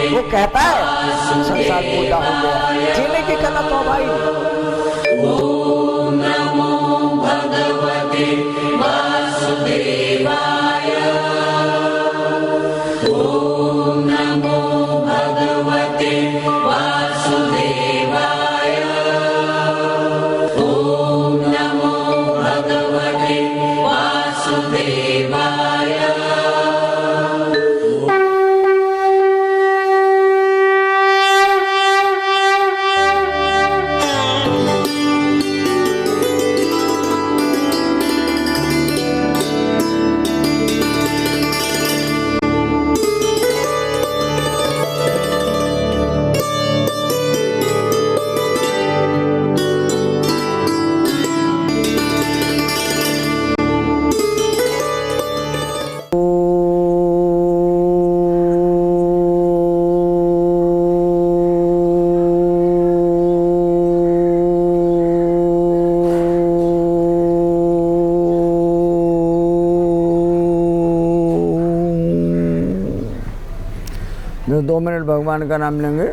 वो कहता है संसार मोटा हो गया, जीने की कला तो भाई। ओम नमो भगवते वासुदेवाय। ओम नमो भगवते वासुदेवाय। ओम नमो भगवते वासुदेवाय। जो 2 मिनट भगवान का नाम लेंगे।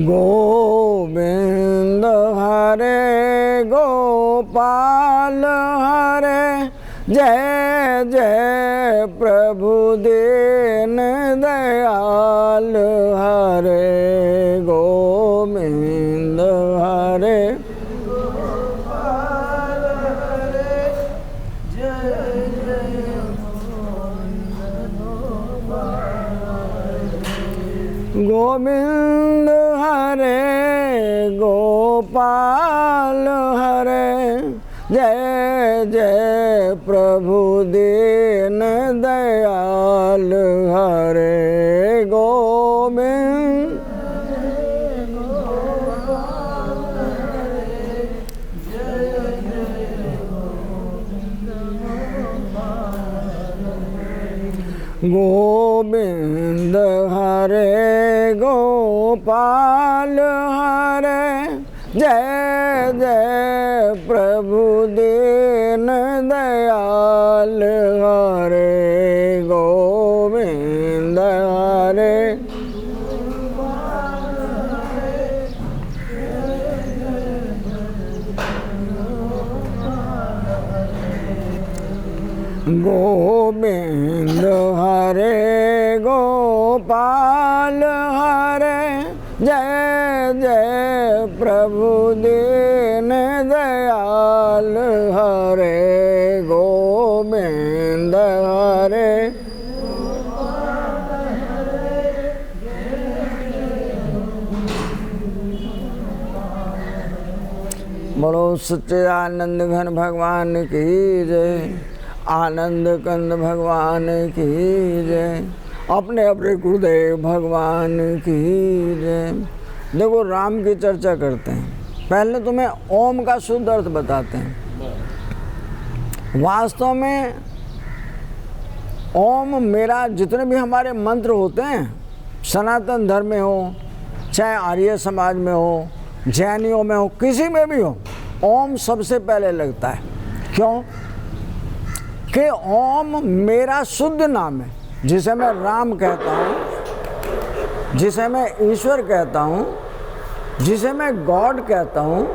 गोविंद हरे गोपाल हरे, जय जय प्रभु दीन दयाल हरे। गोविंद हरे गोपाल हरे, जय जय गोविंद हरे गोपाल हरे, जय जय प्रभु दीन दयाल हरे। गोविंद गोविंद हरे गोपाल हरे, जय जय प्रभु दीन दयाल हरे। गोविंद हरे गोविंद हरे गोपाल हरे, जय जय प्रभु दीन दयाल हरे। गोविंद हरे बोलो सच्चिदानंद घन भगवान की जय, आनंद कंद भगवान की जय, अपने अपने गुरुदेव भगवान की जय। देखो राम की चर्चा करते हैं, पहले तुम्हें ओम का शुद्ध अर्थ बताते हैं। वास्तव में ओम मेरा जितने भी हमारे मंत्र होते हैं, सनातन धर्म में हो, चाहे आर्य समाज में हो, जैनियों में हो, किसी में भी हो, ओम सबसे पहले लगता है। क्यों? कि ओम मेरा शुद्ध नाम है, जिसे मैं राम कहता हूँ, जिसे मैं ईश्वर कहता हूँ, जिसे मैं गॉड कहता हूँ,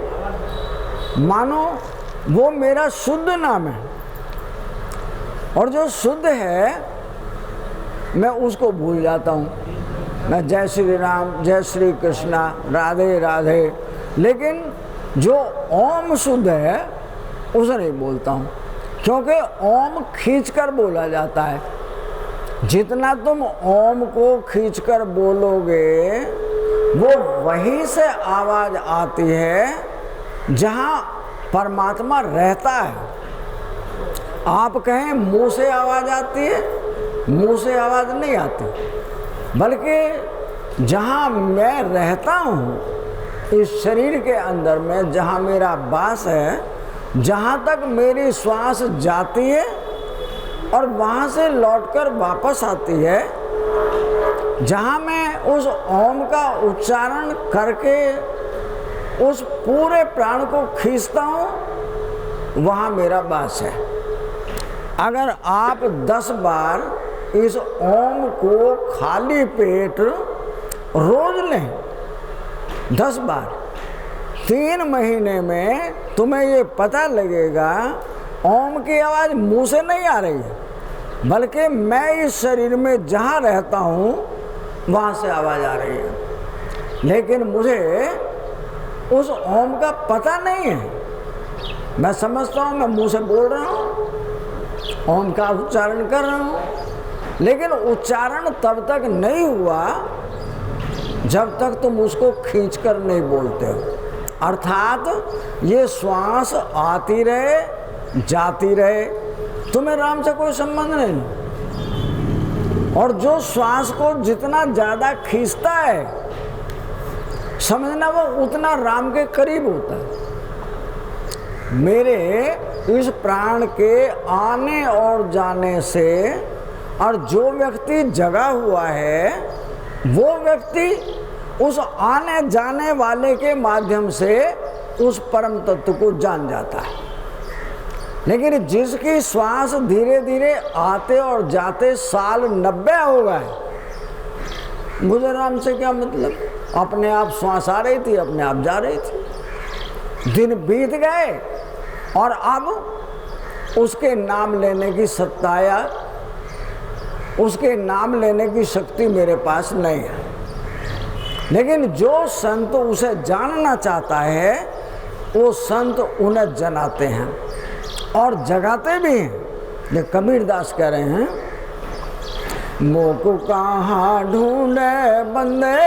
मानो वो मेरा शुद्ध नाम है। और जो शुद्ध है मैं उसको भूल जाता हूँ। मैं जय श्री राम, जय श्री कृष्णा, राधे राधे, लेकिन जो ओम शुद्ध है उसे नहीं बोलता हूँ, क्योंकि ओम खींचकर बोला जाता है। जितना तुम ओम को खींचकर बोलोगे वो वहीं से आवाज़ आती है जहाँ परमात्मा रहता है। आप कहें मुंह से आवाज़ आती है, मुंह से आवाज़ नहीं आती, बल्कि जहाँ मैं रहता हूँ इस शरीर के अंदर में, जहाँ मेरा वास है, जहाँ तक मेरी श्वास जाती है और वहाँ से लौटकर वापस आती है, जहाँ मैं उस ओम का उच्चारण करके उस पूरे प्राण को खींचता हूँ, वहाँ मेरा वास है। अगर आप 10 बार इस ओम को खाली पेट रोज लें 10 बार, 3 महीने में तुम्हें ये पता लगेगा ओम की आवाज़ मुंह से नहीं आ रही है, बल्कि मैं इस शरीर में जहाँ रहता हूँ वहाँ से आवाज़ आ रही है। लेकिन मुझे उस ओम का पता नहीं है। मैं समझता हूँ मैं मुंह से बोल रहा हूँ, ओम का उच्चारण कर रहा हूँ, लेकिन उच्चारण तब तक नहीं हुआ जब तक तुम उसको खींचकर नहीं बोलते हो। अर्थात ये श्वास आती रहे जाती रहे, तुम्हें राम से कोई संबंध नहीं। और जो श्वास को जितना ज़्यादा खींचता है, समझना वो उतना राम के करीब होता है। मेरे इस प्राण के आने और जाने से, और जो व्यक्ति जगा हुआ है वो व्यक्ति उस आने जाने वाले के माध्यम से उस परम तत्व को जान जाता है। लेकिन जिसकी श्वास धीरे धीरे आते और जाते साल 90 हो गए, मुझे राम से क्या मतलब? अपने आप श्वास आ रही थी, अपने आप जा रही थी, दिन बीत गए और अब उसके नाम लेने की सत्ता या उसके नाम लेने की शक्ति मेरे पास नहीं है। लेकिन जो संत उसे जानना चाहता है वो संत उन्हें जनाते हैं और जगाते भी हैं। ये कबीरदास कह रहे हैं, मोको कहाँ ढूंढे बंदे,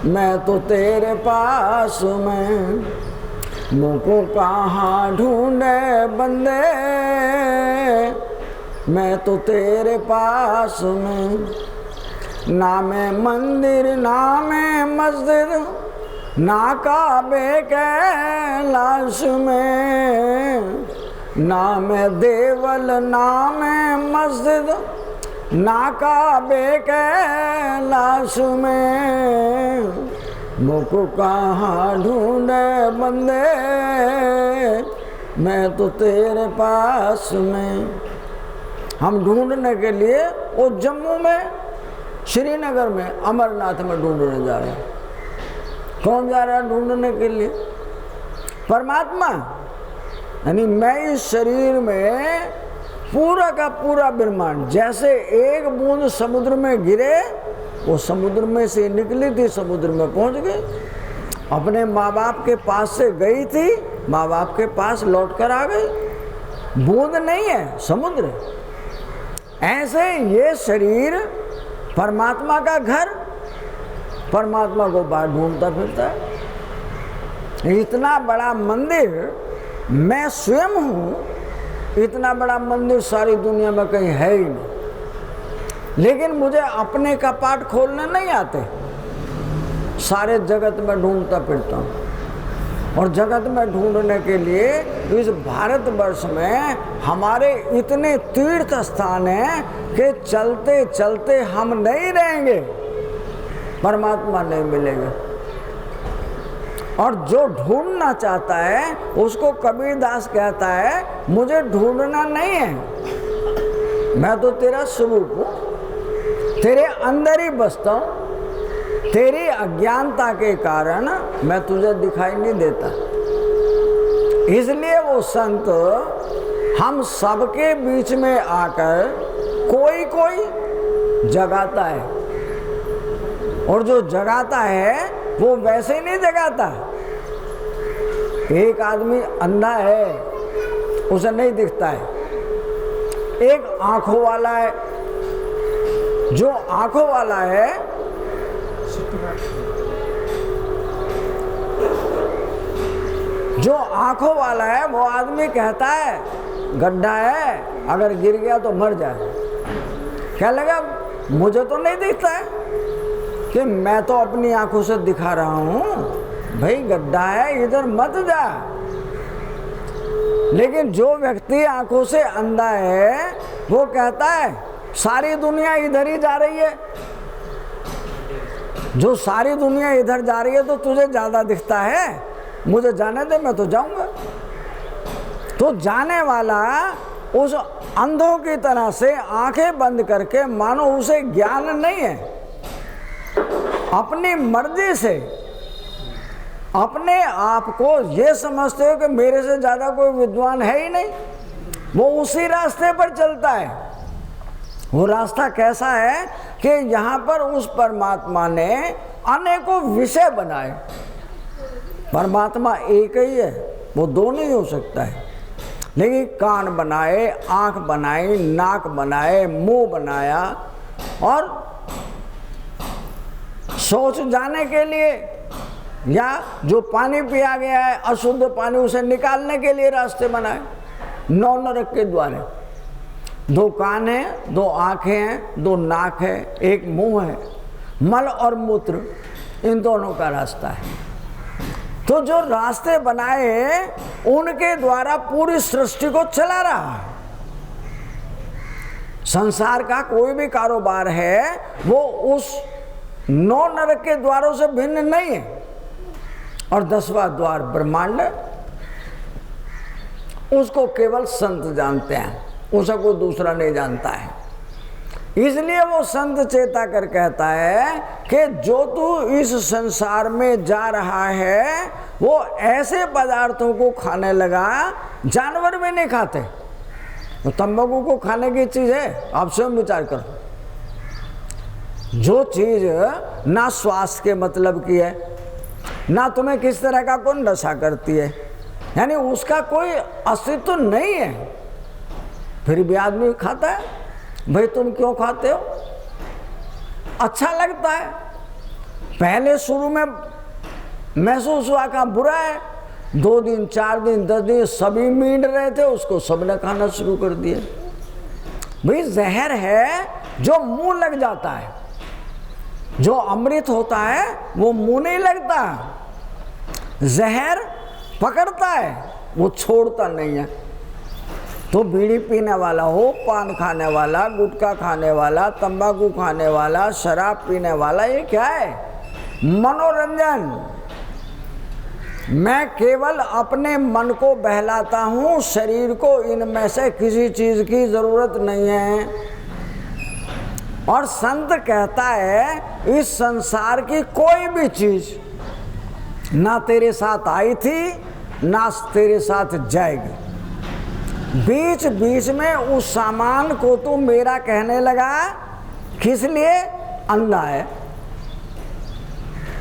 मैं तो तेरे पास में। मोको कहाँ ढूंढे बंदे, मैं तो तेरे पास में। ना मैं मंदिर ना मैं मस्जिद, ना काबे कैलाश में। ना मैं देवल ना मैं मस्जिद, ना काबे कैलाश में। मुझको कहाँ ढूंढे बंदे, मैं तो तेरे पास में। हम ढूंढने के लिए वो जम्मू में, श्रीनगर में, अमरनाथ में ढूंढने जा रहे हैं। कौन जा रहा है ढूंढने के लिए? परमात्मा। यानी मैं इस शरीर में पूरा का पूरा ब्रह्मांड, जैसे एक बूंद समुद्र में गिरे, वो समुद्र में से निकली थी, समुद्र में पहुंच गई। अपने माँ बाप के पास से गई थी, माँ बाप के पास लौट कर आ गई। बूंद नहीं है, समुद्र। ऐसे ये शरीर परमात्मा का घर, परमात्मा को बाहर ढूंढता फिरता है। इतना बड़ा मंदिर मैं स्वयं हूँ, इतना बड़ा मंदिर सारी दुनिया में कहीं है ही नहीं। लेकिन मुझे अपने कपाट खोलने नहीं आते, सारे जगत में ढूंढता फिरता हूँ। और जगत में ढूंढने के लिए इस भारतवर्ष में हमारे इतने तीर्थ स्थान हैं कि चलते चलते हम नहीं रहेंगे, परमात्मा नहीं मिलेगा। और जो ढूंढना चाहता है उसको कबीरदास कहता है, मुझे ढूंढना नहीं है, मैं तो तेरा स्वरूप हूँ, तेरे अंदर ही बसता हूँ। तेरी अज्ञानता के कारण मैं तुझे दिखाई नहीं देता। इसलिए वो संत हम सबके बीच में आकर कोई कोई जगाता है, और जो जगाता है वो वैसे ही नहीं जगाता। एक आदमी अंधा है, उसे नहीं दिखता है। एक आंखों वाला है, जो आंखों वाला है वो आदमी कहता है गड्ढा है, अगर गिर गया तो मर जाए। क्या लगा, मुझे तो नहीं दिखता है कि मैं तो अपनी आंखों से दिखा रहा हूँ, भाई गड्ढा है, इधर मत जा। लेकिन जो व्यक्ति आंखों से अंधा है वो कहता है सारी दुनिया इधर ही जा रही है। जो सारी दुनिया इधर जा रही है तो तुझे ज्यादा दिखता है, मुझे जाने दे, मैं तो जाऊंगा। तो जाने वाला उस अंधों की तरह से आंखें बंद करके, मानो उसे ज्ञान नहीं है, अपनी मर्जी से अपने आप को ये समझते हो कि मेरे से ज़्यादा कोई विद्वान है ही नहीं, वो उसी रास्ते पर चलता है। वो रास्ता कैसा है कि यहाँ पर उस परमात्मा ने अनेकों विषय बनाए। परमात्मा एक ही है, वो दो नहीं हो सकता है, लेकिन कान बनाए, आँख बनाई, नाक बनाए, मुंह बनाया, और शौच जाने के लिए या जो पानी पिया गया है अशुद्ध पानी उसे निकालने के लिए रास्ते बनाए। 9 नरक के द्वार है, 2 कान हैं, 2 आँखें हैं, 2 नाक है, 1 मुंह है, मल और मूत्र, इन दोनों का रास्ता है। तो जो रास्ते बनाए उनके द्वारा पूरी सृष्टि को चला रहा है। संसार का कोई भी कारोबार है वो उस 9 नरक के द्वारों से भिन्न नहीं है। और 10वां द्वार ब्रह्मांड, उसको केवल संत जानते हैं, उसे कोई दूसरा नहीं जानता है। इसलिए वो संत चेता कर कहता है कि जो तू इस संसार में जा रहा है वो ऐसे पदार्थों को खाने लगा जानवर भी नहीं खाते। तो तंबाकू को खाने की चीज़ है, आप स्वयं विचार करो। जो चीज़ ना स्वास्थ्य के मतलब की है, ना तुम्हें किस तरह का कोई नशा करती है, यानी उसका कोई अस्तित्व नहीं है, फिर भी आदमी खाता है। भाई तुम क्यों खाते हो? अच्छा लगता है। पहले शुरू में महसूस हुआ का बुरा है, 2 दिन 4 दिन 10 दिन सभी मींड रहे थे, उसको सबने खाना शुरू कर दिया। भाई जहर है जो मुंह लग जाता है, जो अमृत होता है वो मुंह नहीं लगता, जहर पकड़ता है, वो छोड़ता नहीं है। तो बीड़ी पीने वाला हो, पान खाने वाला, गुटखा खाने वाला, तंबाकू खाने वाला, शराब पीने वाला, ये क्या है? मनोरंजन। मैं केवल अपने मन को बहलाता हूँ, शरीर को इनमें से किसी चीज़ की ज़रूरत नहीं है। और संत कहता है इस संसार की कोई भी चीज़ ना तेरे साथ आई थी ना तेरे साथ जाएगी, बीच बीच में उस सामान को तू मेरा कहने लगा, किस लिए? अंधा है,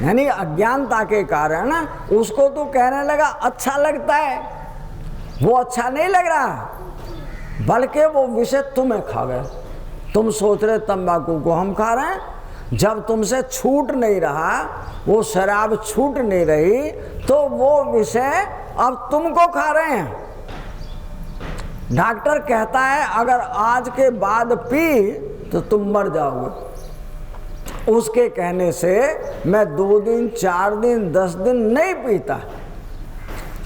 यानी अज्ञानता के कारण उसको तू कहने लगा अच्छा लगता है। वो अच्छा नहीं लग रहा, बल्कि वो विषय तुम्हें खा गया। तुम सोच रहे तंबाकू को हम खा रहे हैं, जब तुमसे छूट नहीं रहा, वो शराब छूट नहीं रही, तो वो विषय अब तुमको खा रहे हैं। डॉक्टर कहता है अगर आज के बाद पी तो तुम मर जाओगे। उसके कहने से मैं 2 दिन 4 दिन 10 दिन नहीं पीता।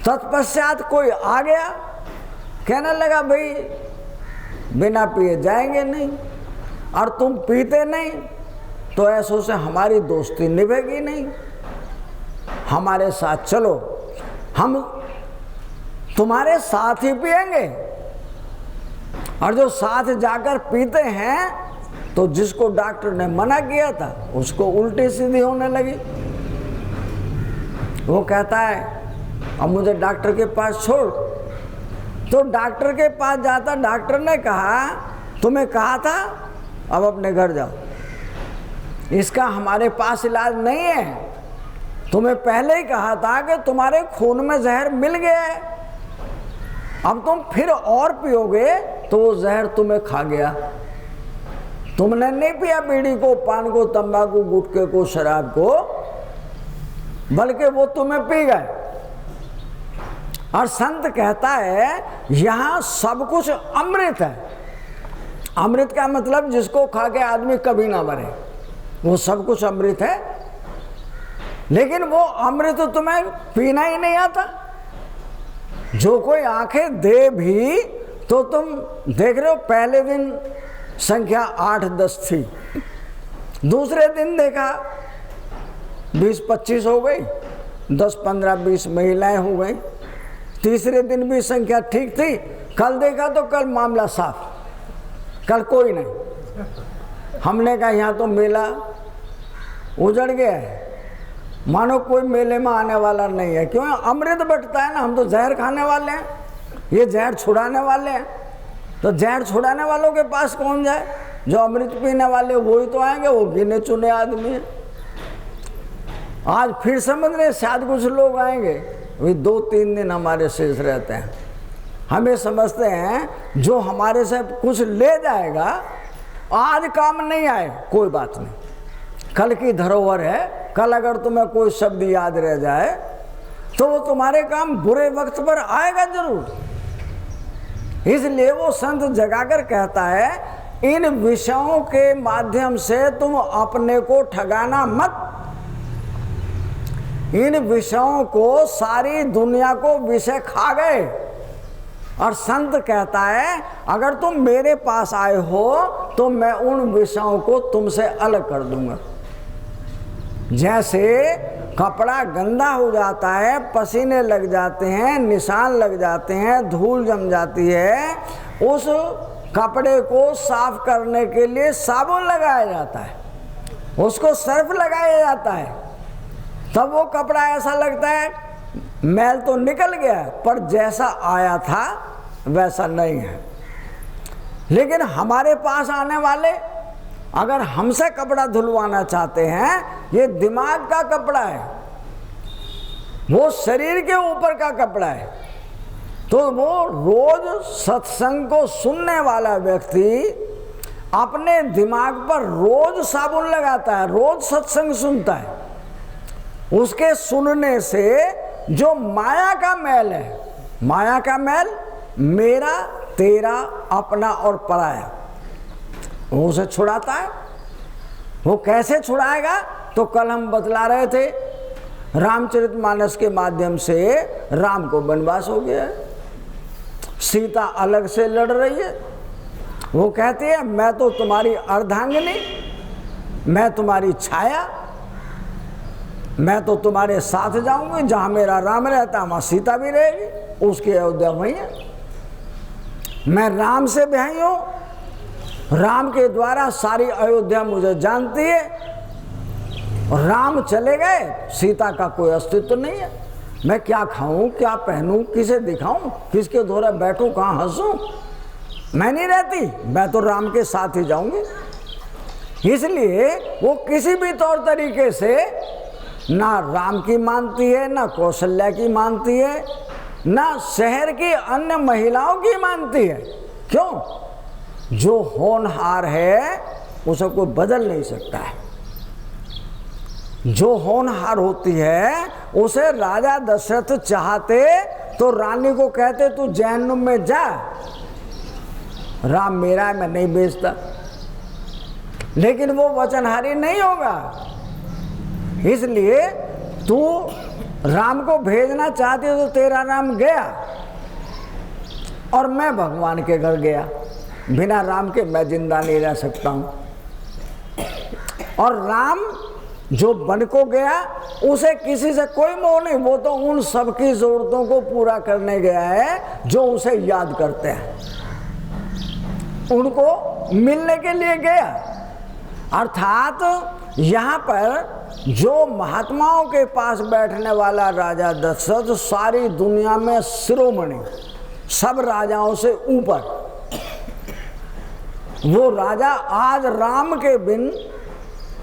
तत्पश्चात कोई आ गया, कहने लगा भाई बिना पिए जाएंगे नहीं, और तुम पीते नहीं, तो ऐसों से हमारी दोस्ती निभेगी नहीं, हमारे साथ चलो, हम तुम्हारे साथ ही पिएंगे। और जो साथ जाकर पीते हैं तो जिसको डॉक्टर ने मना किया था उसको उल्टी सीधी होने लगी। वो कहता है अब मुझे डॉक्टर के पास छोड़। तो डॉक्टर के पास जाता, डॉक्टर ने कहा तुम्हें कहा था अब अपने घर जाओ, इसका हमारे पास इलाज नहीं है। तुम्हें पहले ही कहा था कि तुम्हारे खून में जहर मिल गया है, अब तुम फिर और पियोगे तो वो जहर तुम्हें खा गया। तुमने नहीं पिया बीड़ी को, पान को, तंबाकू, गुटखे को, शराब को, बल्कि वो तुम्हें पी गए। और संत कहता है यहाँ सब कुछ अमृत है। अमृत का मतलब जिसको खा के आदमी कभी ना मरे, वो सब कुछ अमृत है। लेकिन वो अमृत तुम्हें पीना ही नहीं आता। जो कोई आंखें दे भी तो तुम देख रहे हो, पहले दिन संख्या 8-10 थी, दूसरे दिन देखा 20-25 हो गई, 10-15-20 महिलाएं हो गई, तीसरे दिन भी संख्या ठीक थी, कल देखा तो कल मामला साफ, कल कोई नहीं। हमने कहा यहाँ तो मेला उजड़ गया है, मानो कोई मेले में आने वाला नहीं है। क्यों? अमृत बंटता है ना, हम तो जहर खाने वाले हैं, ये जहर छुड़ाने वाले हैं। तो जहर छुड़ाने वालों के पास कौन जाए? जो अमृत पीने वाले वही तो आएंगे, वो गिने चुने आदमी है। आज फिर समझ रहे शायद कुछ लोग आएंगे, वही 2-3 दिन हमारे शेष रहते हैं। हमें समझते हैं जो हमारे से कुछ ले जाएगा, आज काम नहीं आए कोई बात नहीं, कल की धरोहर है, कल अगर तुम्हें कोई शब्द याद रह जाए तो वो तुम्हारे काम बुरे वक्त पर आएगा जरूर। इसलिए वो संत जगाकर कहता है, इन विषयों के माध्यम से तुम अपने को ठगाना मत। इन विषयों को, सारी दुनिया को विषय खा गए। और संत कहता है, अगर तुम मेरे पास आए हो तो मैं उन विषयों को तुमसे अलग कर दूंगा। जैसे कपड़ा गंदा हो जाता है, पसीने लग जाते हैं, निशान लग जाते हैं, धूल जम जाती है, उस कपड़े को साफ करने के लिए साबुन लगाया जाता है, उसको सर्फ लगाया जाता है, तब वो कपड़ा ऐसा लगता है मैल तो निकल गया पर जैसा आया था वैसा नहीं है। लेकिन हमारे पास आने वाले अगर हमसे कपड़ा धुलवाना चाहते हैं, ये दिमाग का कपड़ा है, वो शरीर के ऊपर का कपड़ा है। तो वो रोज सत्संग को सुनने वाला व्यक्ति अपने दिमाग पर रोज साबुन लगाता है, रोज सत्संग सुनता है। उसके सुनने से जो माया का मैल है, माया का मैल मेरा, तेरा, अपना और पराया, वो उसे छुड़ाता है। वो कैसे छुड़ाएगा? तो कल हम बतला रहे थे, रामचरितमानस के माध्यम से राम को वनवास हो गया, सीता अलग से लड़ रही है। वो कहती है, मैं तो तुम्हारी अर्धांगिनी, मैं तुम्हारी छाया, मैं तो तुम्हारे साथ जाऊंगी, जहां मेरा राम रहता वहां सीता भी रहेगी, उसकी अयोध्या वहीं है। मैं राम से ब्याही हूं, राम के द्वारा सारी अयोध्या मुझे जानती है, और राम चले गए, सीता का कोई अस्तित्व नहीं है। मैं क्या खाऊं, क्या पहनूं, किसे दिखाऊं, किसके द्वारा बैठूं, कहाँ हंसूं? मैं नहीं रहती, मैं तो राम के साथ ही जाऊंगी। इसलिए वो किसी भी तौर तरीके से ना राम की मानती है, ना कौशल्या की मानती है, ना शहर की अन्य महिलाओं की मानती है। क्यों? जो होनहार है उसे कोई बदल नहीं सकता है। जो होनहार होती है उसे राजा दशरथ चाहते तो रानी को कहते तू जहन्नुम में जा, राम मेरा है मैं नहीं बेचता। लेकिन वो वचनहारी नहीं होगा, इसलिए तू राम को भेजना चाहती है तो तेरा राम गया और मैं भगवान के घर गया, बिना राम के मैं जिंदा नहीं रह सकता हूं। और राम जो वन को गया उसे किसी से कोई मोह नहीं, वो तो उन सबकी जरूरतों को पूरा करने गया है जो उसे याद करते हैं, उनको मिलने के लिए गया। अर्थात यहाँ पर जो महात्माओं के पास बैठने वाला राजा दशरथ सारी दुनिया में शिरोमणि, सब राजाओं से ऊपर, वो राजा आज राम के बिन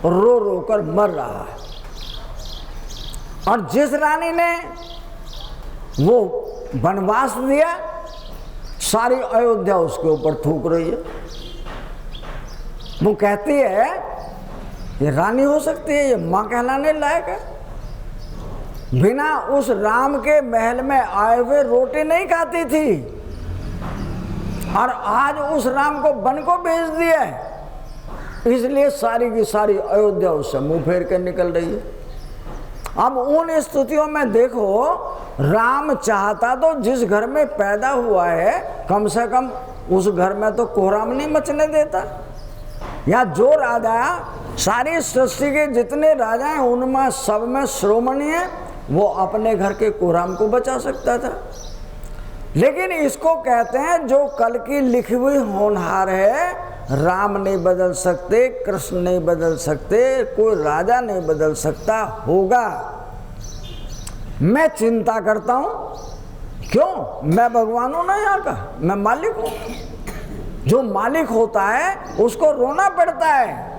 रो रो कर मर रहा है। और जिस रानी ने वो वनवास दिया, सारी अयोध्या उसके ऊपर थूक रही है। वो कहती है ये रानी हो सकती है, ये मां कहलाने लायक है। बिना उस राम के महल में आए हुए रोटी नहीं खाती थी, और आज उस राम को वन को भेज दिया है, इसलिए सारी की सारी अयोध्या उससे मुंह फेर कर निकल रही है। अब उन स्थितियों में देखो, राम चाहता तो जिस घर में पैदा हुआ है कम से कम उस घर में तो कोहराम नहीं मचने देता। या जो राजा, सारी सृष्टि के जितने राजा हैं उनमें सब में श्रोमणी है, वो अपने घर के कोहराम को बचा सकता था। लेकिन इसको कहते हैं जो कल की लिखी हुई होनहार है राम नहीं बदल सकते, कृष्ण नहीं बदल सकते, कोई राजा नहीं बदल सकता होगा। मैं चिंता करता हूं, क्यों? मैं भगवान हूं ना यहाँ का, मैं मालिक हूं। जो मालिक होता है उसको रोना पड़ता है।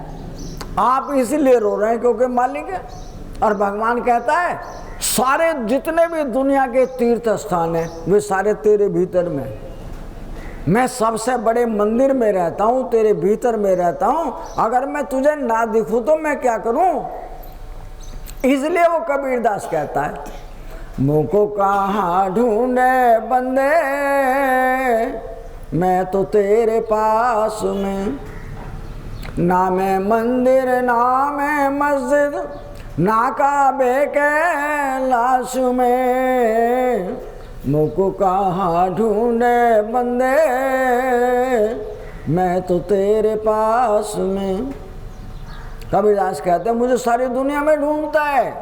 आप इसलिए रो रहे हैं क्योंकि मालिक है। और भगवान कहता है सारे जितने भी दुनिया के तीर्थ स्थान हैं वे सारे तेरे भीतर में। मैं सबसे बड़े मंदिर में रहता हूँ, तेरे भीतर में रहता हूँ। अगर मैं तुझे ना दिखूं तो मैं क्या करूं? इसलिए वो कबीरदास कहता है, मुझको कहाँ ढूंढे बंदे, मैं तो तेरे पास में। ना मैं मंदिर ना मैं मस्जिद, ना काबे के लाश में। मुझको कहाँ ढूंढे बंदे, मैं तो तेरे पास में। कबीरदास कहते हैं मुझे सारी दुनिया में ढूंढता है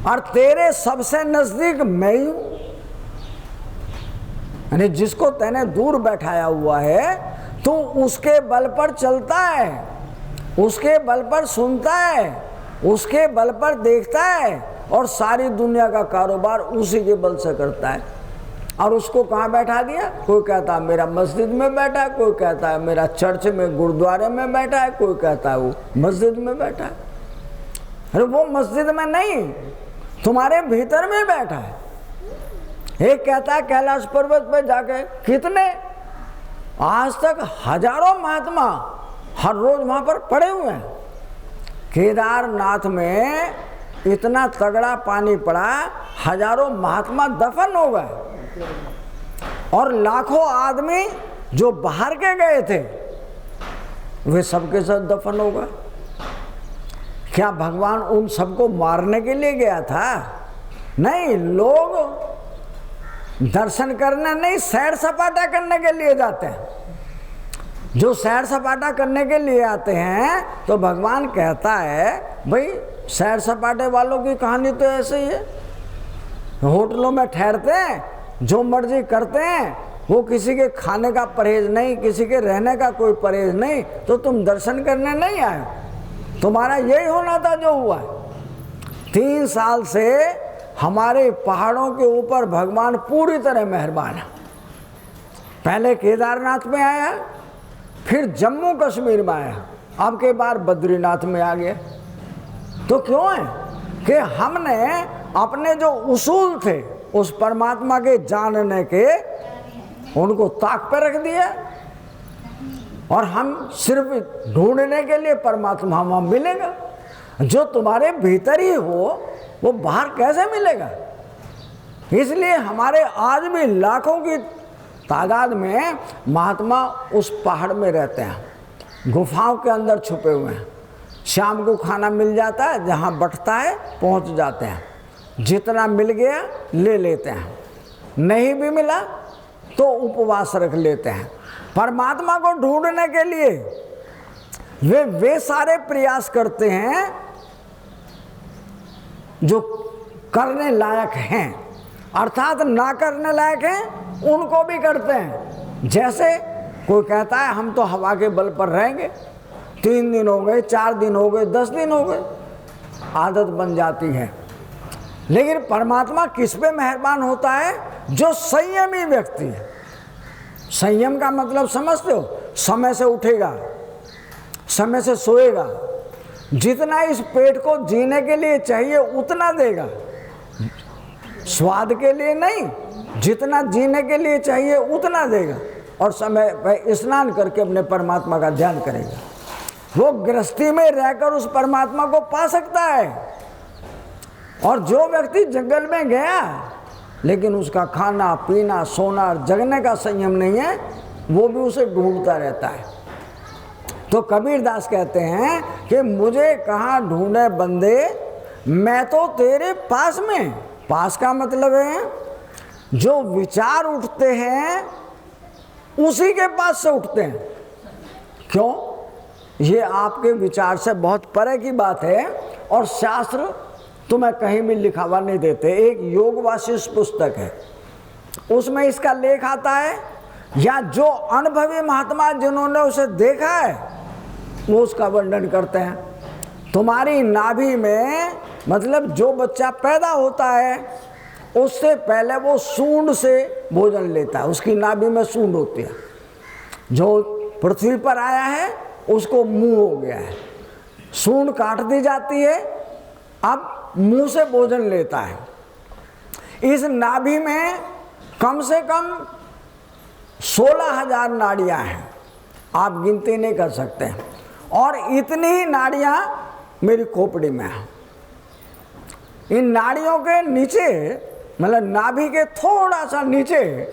और तेरे सबसे नजदीक मैं ही हूं। यानी जिसको तैने दूर बैठाया हुआ है तो उसके बल पर चलता है, उसके बल पर सुनता है, उसके बल पर देखता है और सारी दुनिया का कारोबार उसी के बल से करता है। और उसको कहाँ बैठा दिया? कोई कहता है मेरा मस्जिद में बैठा है, कोई कहता है मेरा चर्च में गुरुद्वारे में बैठा है, कोई कहता है वो मस्जिद में बैठा है। अरे वो मस्जिद में नहीं, तुम्हारे भीतर में बैठा है। एक कहता है कैलाश पर्वत पे जाके, कितने आज तक हजारों महात्मा हर रोज वहां पर पड़े हुए हैं। केदारनाथ में इतना तगड़ा पानी पड़ा, हजारों महात्मा दफन हो गए और लाखों आदमी जो बाहर के गए थे वे सबके सब दफन हो गए। क्या भगवान उन सबको मारने के लिए गया था? नहीं, लोग दर्शन करने नहीं, सैर सपाटा करने के लिए जाते हैं। जो सैर सपाटा करने के लिए आते हैं तो भगवान कहता है भाई सैर सपाटे वालों की कहानी तो ऐसे ही है। होटलों में ठहरते हैं, जो मर्जी करते हैं, वो किसी के खाने का परहेज नहीं, किसी के रहने का कोई परहेज नहीं। तो तुम दर्शन करने नहीं आए, तुम्हारा यही होना था जो हुआ। 3 साल से हमारे पहाड़ों के ऊपर भगवान पूरी तरह मेहरबान है। पहले केदारनाथ में आया, फिर जम्मू कश्मीर में आया, अब के बार बद्रीनाथ में आ गया। तो क्यों है कि हमने अपने जो उसूल थे उस परमात्मा के जानने के, उनको ताक पे रख दिया और हम सिर्फ ढूंढने के लिए परमात्मा वहाँ मिलेगा। जो तुम्हारे भीतर ही हो वो बाहर कैसे मिलेगा? इसलिए हमारे आज भी लाखों की तादाद में महात्मा उस पहाड़ में रहते हैं, गुफाओं के अंदर छुपे हुए हैं। शाम को खाना मिल जाता है, जहाँ बंटता है पहुँच जाते हैं, जितना मिल गया ले लेते हैं, नहीं भी मिला तो उपवास रख लेते हैं। परमात्मा को ढूंढने के लिए वे सारे प्रयास करते हैं जो करने लायक हैं, अर्थात ना करने लायक हैं उनको भी करते हैं। जैसे कोई कहता है हम तो हवा के बल पर रहेंगे, 3 दिन हो गए, 4 दिन हो गए, 10 दिन हो गए, आदत बन जाती है। लेकिन परमात्मा किस पे मेहरबान होता है? जो संयमी व्यक्ति है। संयम का मतलब समझते हो? समय से उठेगा, समय से सोएगा, जितना इस पेट को जीने के लिए चाहिए उतना देगा, स्वाद के लिए नहीं, जितना जीने के लिए चाहिए उतना देगा, और समय पर स्नान करके अपने परमात्मा का ध्यान करेगा। वो गृहस्थी में रहकर उस परमात्मा को पा सकता है। और जो व्यक्ति जंगल में गया लेकिन उसका खाना पीना सोना और जगने का संयम नहीं है, वो भी उसे ढूंढता रहता है। तो कबीरदास कहते हैं कि मुझे कहाँ ढूंढे बंदे, मैं तो तेरे पास में। पास का मतलब है जो विचार उठते हैं उसी के पास से उठते हैं। क्यों? ये आपके विचार से बहुत परे की बात है और शास्त्र तुम्हें कहीं भी लिखा हुआ नहीं देते। एक योग वासिष्ठ पुस्तक है, उसमें इसका लेख आता है या जो अनुभवी महात्मा जिन्होंने उसे देखा है वो उसका वर्णन करते हैं। तुम्हारी नाभि में, मतलब जो बच्चा पैदा होता है उससे पहले वो सूंड से भोजन लेता है, उसकी नाभि में सूंड होती है। जो पृथ्वी पर आया है उसको मुंह हो गया है, सूंड काट दी जाती है, अब मुंह से भोजन लेता है। इस नाभि में कम से कम 16,000 नाड़ियां हैं, आप गिनती नहीं कर सकते। और इतनी ही नाड़ियां मेरी खोपड़ी में है। इन नाड़ियों के नीचे, मतलब नाभि के थोड़ा सा नीचे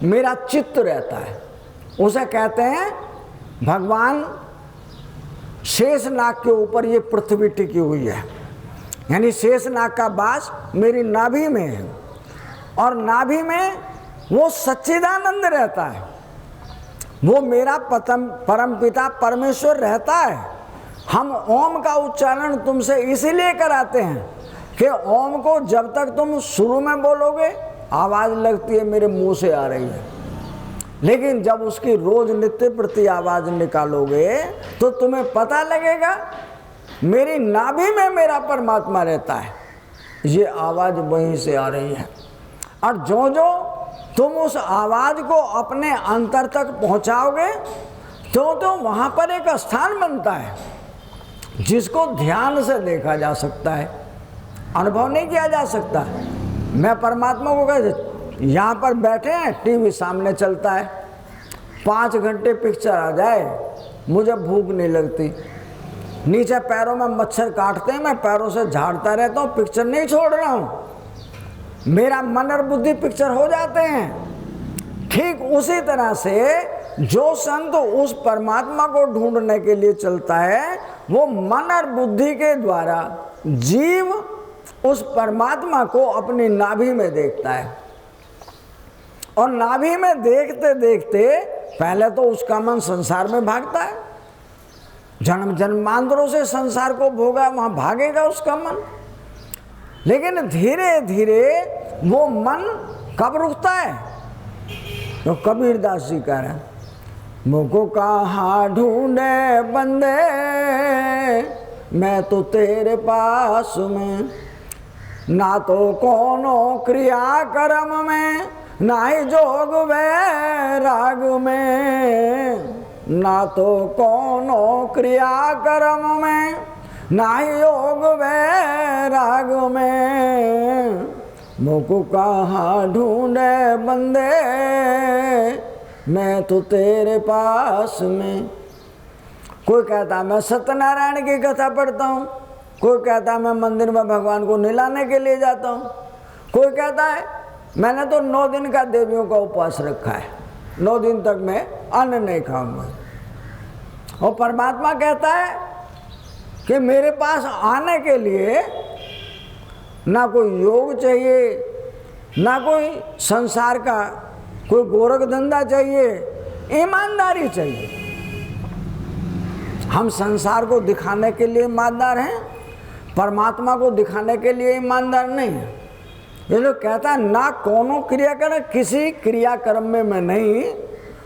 मेरा चित्त रहता है, उसे कहते हैं भगवान शेषनाग के ऊपर ये पृथ्वी टिकी हुई है, यानी शेषनाग का वास मेरी नाभि में है। और नाभि में वो सच्चिदानंद रहता है, वो मेरा परम पिता परमेश्वर रहता है। हम ओम का उच्चारण तुमसे इसीलिए कराते हैं कि ओम को जब तक तुम शुरू में बोलोगे आवाज़ लगती है मेरे मुंह से आ रही है, लेकिन जब उसकी रोज नित्य प्रति आवाज़ निकालोगे तो तुम्हें पता लगेगा मेरी नाभि में मेरा परमात्मा रहता है, ये आवाज़ वहीं से आ रही है। और जो जो तुम उस आवाज़ को अपने अंतर तक पहुंचाओगे तो वहाँ पर एक स्थान बनता है जिसको ध्यान से देखा जा सकता है, अनुभव नहीं किया जा सकता। मैं परमात्मा को कहते यहाँ पर बैठे हैं, टीवी सामने चलता है, 5 घंटे पिक्चर आ जाए मुझे भूख नहीं लगती, नीचे पैरों में मच्छर काटते हैं, मैं पैरों से झाड़ता रहता हूँ, पिक्चर नहीं छोड़ रहा हूँ, मेरा मन और बुद्धि पिक्चर हो जाते हैं। ठीक उसी तरह से जो संत उस परमात्मा को ढूंढने के लिए चलता है वो मन और बुद्धि के द्वारा जीव उस परमात्मा को अपनी नाभि में देखता है। और नाभि में देखते देखते पहले तो उसका मन संसार में भागता है, जन्म जन्मांतरों से संसार को भोगा, वहाँ भागेगा उसका मन। लेकिन धीरे धीरे वो मन कब रुकता है? तो कबीरदास जी कह रहे हैं, मुझको कहाँ ढूंढे बंदे मैं तो तेरे पास में, ना तो कोनो क्रिया कर्म में, ना ही जोग वैराग में, ना तो कोनो क्रिया कर्म में, ना ही योग वैराग में, मुझको कहाँ ढूंढे बंदे मैं तो तेरे पास में। कोई कहता मैं सत्यनारायण की कथा पढ़ता हूँ, कोई कहता मैं मंदिर में भगवान को नहलाने के लिए जाता हूँ, कोई कहता है मैंने तो 9 दिन का देवियों का उपवास रखा है, 9 दिन तक मैं अन्न नहीं खाऊंगा। और परमात्मा कहता है कि मेरे पास आने के लिए ना कोई योग चाहिए, ना कोई संसार का कोई गोरख धंधा चाहिए, ईमानदारी चाहिए। हम संसार को दिखाने के लिए ईमानदार हैं, परमात्मा को दिखाने के लिए ईमानदार नहीं है। ये जो कहता है ना कोनो क्रिया कर, किसी क्रियाक्रम में मैं नहीं,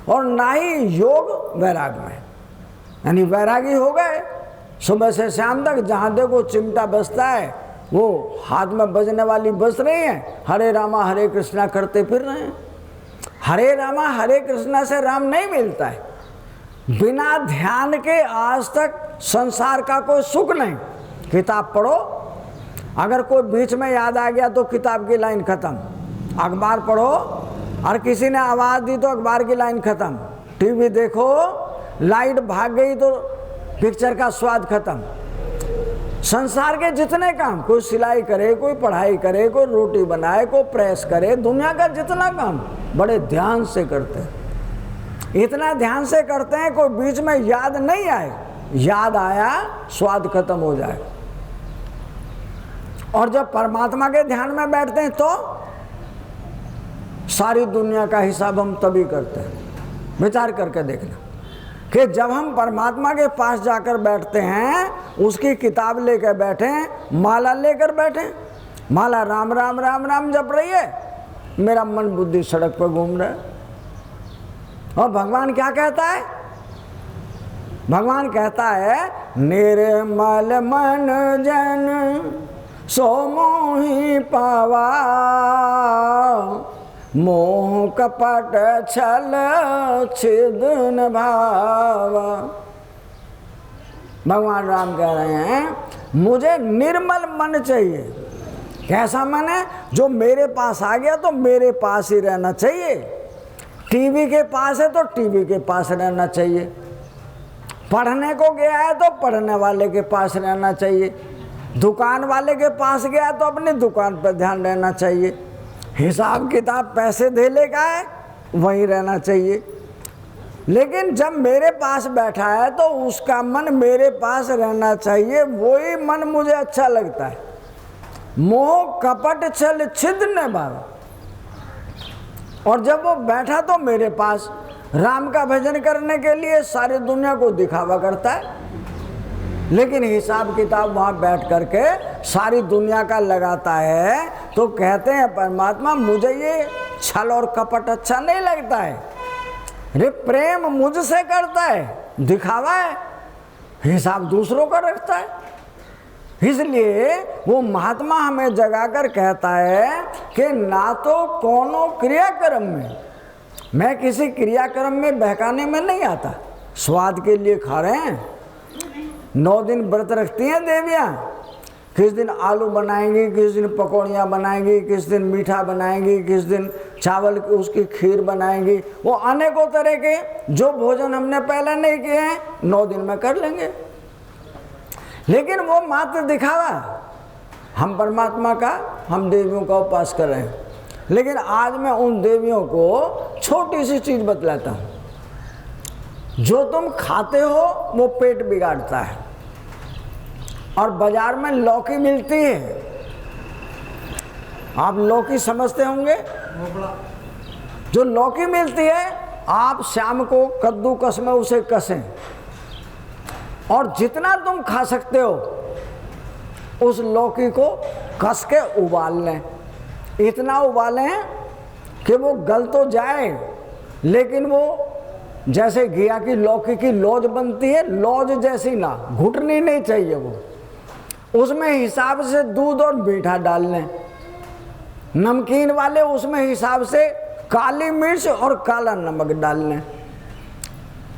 और ना ही योग वैराग में, यानी वैरागी हो गए सुबह से शाम तक, जहाँ देखो चिमटा बजता है, वो हाथ में बजने वाली बज रही है, हरे रामा हरे कृष्णा करते फिर रहे हैं। हरे रामा हरे कृष्णा से राम नहीं मिलता है, बिना ध्यान के आज तक संसार का कोई सुख नहीं। किताब पढ़ो, अगर कोई बीच में याद आ गया तो किताब की लाइन खत्म, अखबार पढ़ो और किसी ने आवाज़ दी तो अखबार की लाइन खत्म, टीवी देखो लाइट भाग गई तो पिक्चर का स्वाद खत्म। संसार के जितने काम, कोई सिलाई करे, कोई पढ़ाई करे, कोई रोटी बनाए, कोई प्रेस करे, दुनिया का जितना काम बड़े ध्यान से करते हैं, इतना ध्यान से करते हैं कोई बीच में याद नहीं आए, याद आया स्वाद खत्म हो जाए। और जब परमात्मा के ध्यान में बैठते हैं तो सारी दुनिया का हिसाब हम तभी करते हैं। विचार करके देखना कि जब हम परमात्मा के पास जाकर बैठते हैं, उसकी किताब लेकर बैठे, माला लेकर बैठे, माला राम राम राम राम जप रही है, मेरा मन बुद्धि सड़क पर घूम रहा है, और भगवान क्या कहता है? भगवान कहता है निर्मल मन जन सो मोहि पावा, मोह कपट छल छिद्र भावा। भगवान राम कह रहे हैं मुझे निर्मल मन चाहिए। कैसा मन है? जो मेरे पास आ गया तो मेरे पास ही रहना चाहिए। टीवी के पास है तो टीवी के पास रहना चाहिए। पढ़ने को गया है तो पढ़ने वाले के पास रहना चाहिए। दुकान वाले के पास गया तो अपनी दुकान पर ध्यान रहना चाहिए। हिसाब किताब पैसे दे लेगा है वहीं रहना चाहिए। लेकिन जब मेरे पास बैठा है तो उसका मन मेरे पास रहना चाहिए, वही मन मुझे अच्छा लगता है। मोह कपट छल छिद्र न भावा। और जब वो बैठा तो मेरे पास राम का भजन करने के लिए सारी दुनिया को दिखावा करता है, लेकिन हिसाब किताब वहाँ बैठ करके सारी दुनिया का लगाता है। तो कहते हैं परमात्मा मुझे ये छल और कपट अच्छा नहीं लगता है। रे प्रेम मुझसे करता है, दिखावा है, हिसाब दूसरों का रखता है। इसलिए वो महात्मा हमें जगाकर कहता है कि ना तो कोनो क्रियाक्रम में, मैं किसी क्रियाक्रम में बहकाने में नहीं आता। स्वाद के लिए खा रहे हैं, 9 दिन व्रत रखती हैं देवियाँ। किस दिन आलू बनाएंगी, किस दिन पकौड़ियाँ बनाएंगी, किस दिन मीठा बनाएंगी, किस दिन चावल की उसकी खीर बनाएंगी। वो अनेकों तरह के जो भोजन हमने पहले नहीं किए हैं 9 दिन में कर लेंगे। लेकिन वो मात्र दिखावा। हम परमात्मा का, हम देवियों का उपास कर रहे हैं। लेकिन आज मैं उन देवियों को छोटी सी चीज बतलाता हूँ। जो तुम खाते हो वो पेट बिगाड़ता है। और बाजार में लौकी मिलती है, आप लौकी समझते होंगे। जो लौकी मिलती है आप शाम को कद्दूकस में उसे कसें और जितना तुम खा सकते हो उस लौकी को कस के उबाल लें। इतना उबालें कि वो गल तो जाए, लेकिन वो जैसे घिया की लौकी की लौज बनती है, लौज जैसी ना, घुटनी नहीं चाहिए वो। उसमें हिसाब से दूध और मीठा डाल लें। नमकीन वाले उसमें हिसाब से काली मिर्च और काला नमक डाल लें।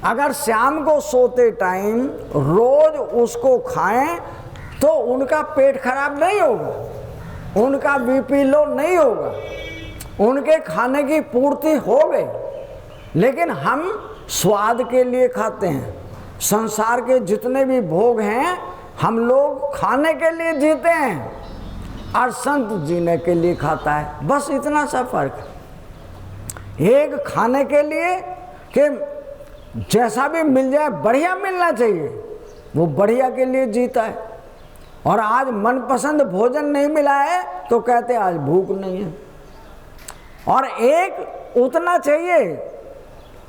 अगर शाम को सोते टाइम रोज उसको खाएं तो उनका पेट खराब नहीं होगा, उनका बीपी लो नहीं होगा, उनके खाने की पूर्ति हो गई। लेकिन हम स्वाद के लिए खाते हैं। संसार के जितने भी भोग हैं हम लोग खाने के लिए जीते हैं और संत जीने के लिए खाता है। बस इतना सा फर्क है। एक खाने के लिए कि जैसा भी मिल जाए बढ़िया मिलना चाहिए, वो बढ़िया के लिए जीता है। और आज मनपसंद भोजन नहीं मिला है तो कहते आज भूख नहीं है। और एक उतना चाहिए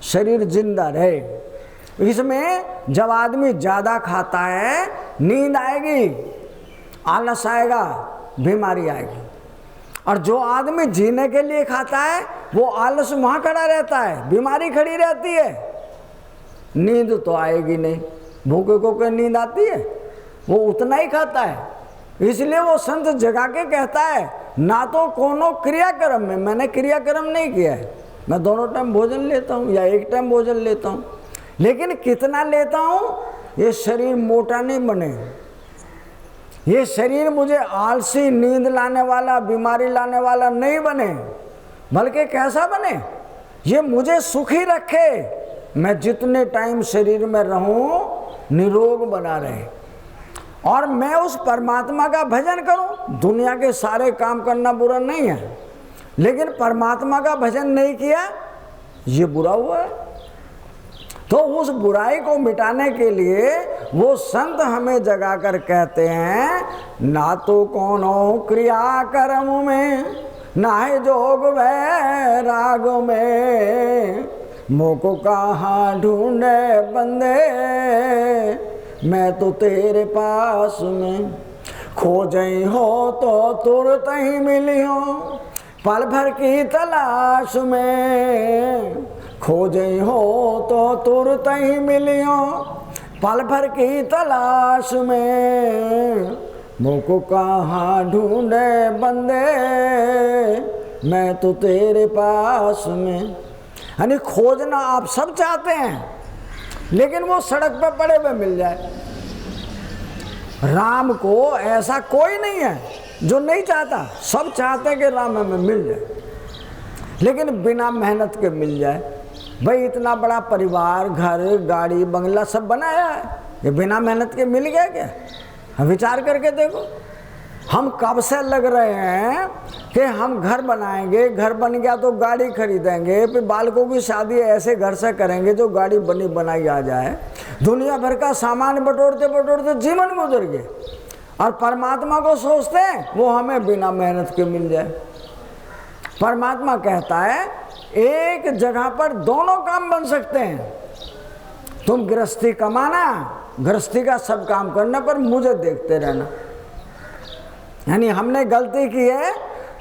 शरीर जिंदा रहे। इसमें जब आदमी ज़्यादा खाता है नींद आएगी, आलस आएगा, बीमारी आएगी। और जो आदमी जीने के लिए खाता है वो आलस वहाँ खड़ा रहता है, बीमारी खड़ी रहती है, नींद तो आएगी नहीं। भूखे को कोई नींद आती है? वो उतना ही खाता है। इसलिए वो संत जगा के कहता है ना तो कोनो क्रियाक्रम में, मैंने क्रियाक्रम नहीं किया है, मैं दोनों टाइम भोजन लेता हूँ या एक टाइम भोजन लेता हूँ। लेकिन कितना लेता हूँ, ये शरीर मोटा नहीं बने, ये शरीर मुझे आलसी, नींद लाने वाला, बीमारी लाने वाला नहीं बने, बल्कि कैसा बने, ये मुझे सुखी रखे। मैं जितने टाइम शरीर में रहूं निरोग बना रहे और मैं उस परमात्मा का भजन करूं। दुनिया के सारे काम करना बुरा नहीं है, लेकिन परमात्मा का भजन नहीं किया ये बुरा हुआ है। तो उस बुराई को मिटाने के लिए वो संत हमें जगाकर कहते हैं ना तो कोनो क्रिया कर्म में, ना है जोग वैराग में, मोको कहाँ ढूंढे बंदे, मैं तो तेरे पास में, खोजई हो तो तुरंत ही मिली हो, पल भर की तलाश में, खोजे हो तो तुरत ही मिलियो पल भर की तलाश में। मुझको कहाँ ढूंढे बंदे मैं तो तेरे पास में। यानी खोजना आप सब चाहते हैं, लेकिन वो सड़क पे पड़े हुए मिल जाए। राम को ऐसा कोई नहीं है जो नहीं चाहता, सब चाहते हैं कि राम हमें मिल जाए, लेकिन बिना मेहनत के मिल जाए। भाई इतना बड़ा परिवार, घर, गाड़ी, बंगला सब बनाया है, ये बिना मेहनत के मिल गया क्या? विचार करके देखो। हम कब से लग रहे हैं कि हम घर बनाएंगे, घर बन गया तो गाड़ी खरीदेंगे, फिर बालकों की शादी ऐसे घर से करेंगे जो गाड़ी बनी बनाई आ जाए। दुनिया भर का सामान बटोरते बटोरते जीवन गुजर गए, और परमात्मा को सोचते हैं वो हमें बिना मेहनत के मिल जाए। परमात्मा कहता है एक जगह पर दोनों काम बन सकते हैं। तुम गृहस्थी कमाना, गृहस्थी का सब काम करना, पर मुझे देखते रहना। यानी हमने गलती की है,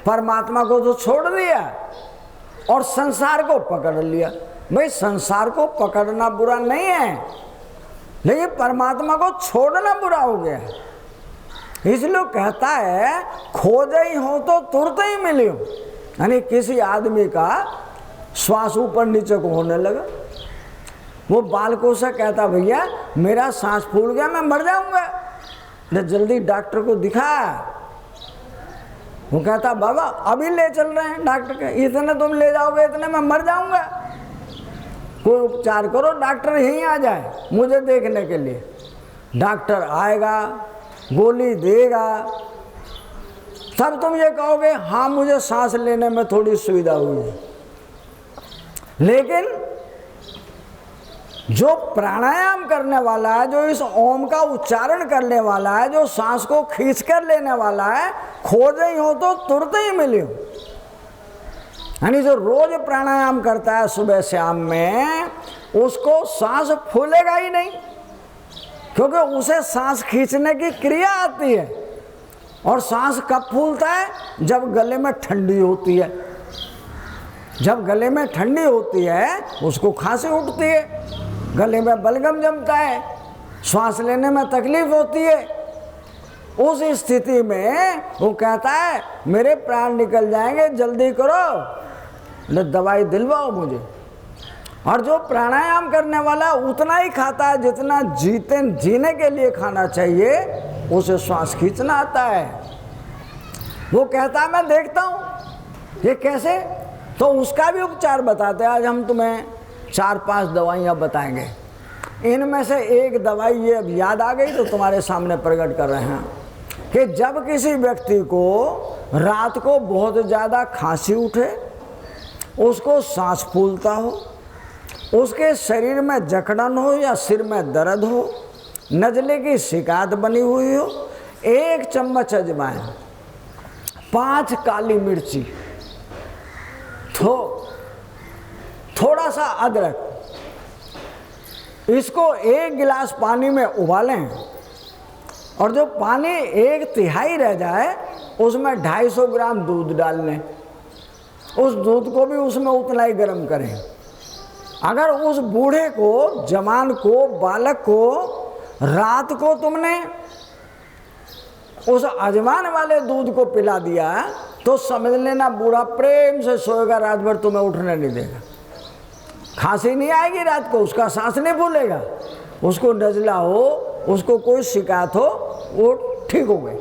परमात्मा को तो छोड़ दिया और संसार को पकड़ लिया। भाई संसार को पकड़ना बुरा नहीं है, लेकिन परमात्मा को छोड़ना बुरा हो गया है। इसलिए कहता है खोजे ही हो तो तुरंत ही मिलियो। यानी किसी आदमी का श्वास ऊपर नीचे को होने लगा, वो बालकों से कहता भैया मेरा सांस फूल गया, मैं मर जाऊंगा, जल्दी डॉक्टर को दिखा। वो कहता बाबा अभी ले चल रहे हैं डॉक्टर के, इतने तुम ले जाओगे इतने मैं मर जाऊंगा, कोई उपचार करो, डॉक्टर यहीं आ जाए मुझे देखने के लिए। डॉक्टर आएगा, गोली देगा, तब तुम ये कहोगे हाँ मुझे सांस लेने में थोड़ी सुविधा हुई है। लेकिन जो प्राणायाम करने वाला है, जो इस ओम का उच्चारण करने वाला है, जो सांस को खींच कर लेने वाला है, खोजे ही हो तो तुरंत ही मिलियो। यानी जो रोज प्राणायाम करता है सुबह शाम में, उसको सांस फूलेगा ही नहीं, क्योंकि उसे सांस खींचने की क्रिया आती है। और सांस कब फूलता है? जब गले में ठंडी होती है। जब गले में ठंडी होती है उसको खांसी उठती है, गले में बलगम जमता है, श्वास लेने में तकलीफ होती है। उस स्थिति में वो कहता है मेरे प्राण निकल जाएंगे, जल्दी करो, दवाई दिलवाओ मुझे। और जो प्राणायाम करने वाला उतना ही खाता है जितना जीने के लिए खाना चाहिए, उसे श्वास खींचना आता है। वो कहता है मैं देखता हूँ ये कैसे, तो उसका भी उपचार बताते हैं। आज हम तुम्हें 4-5 दवाइयाँ बताएंगे, इनमें से एक दवाई ये अब याद आ गई तो तुम्हारे सामने प्रकट कर रहे हैं कि जब किसी व्यक्ति को रात को बहुत ज़्यादा खांसी उठे, उसको सांस फूलता हो, उसके शरीर में जकड़न हो या सिर में दर्द हो, नज़ले की शिकायत बनी हुई हो, 1 चम्मच अजवाइन, 5 काली मिर्ची, थोड़ा सा अदरक, इसको 1 गिलास पानी में उबालें, और जो पानी 1/3 रह जाए उसमें 250 ग्राम दूध डाल लें। उस दूध को भी उसमें उतना ही गर्म करें। अगर उस बूढ़े को, जवान को, बालक को रात को तुमने उस अजवाइन वाले दूध को पिला दिया तो समझ लेना बूढ़ा प्रेम से सोएगा, रात भर तुम्हें उठने नहीं देगा। खांसी नहीं आएगी रात को, उसका सांस नहीं फूलेगा, उसको नज़ला हो, उसको कोई शिकायत हो, वो ठीक हो गई।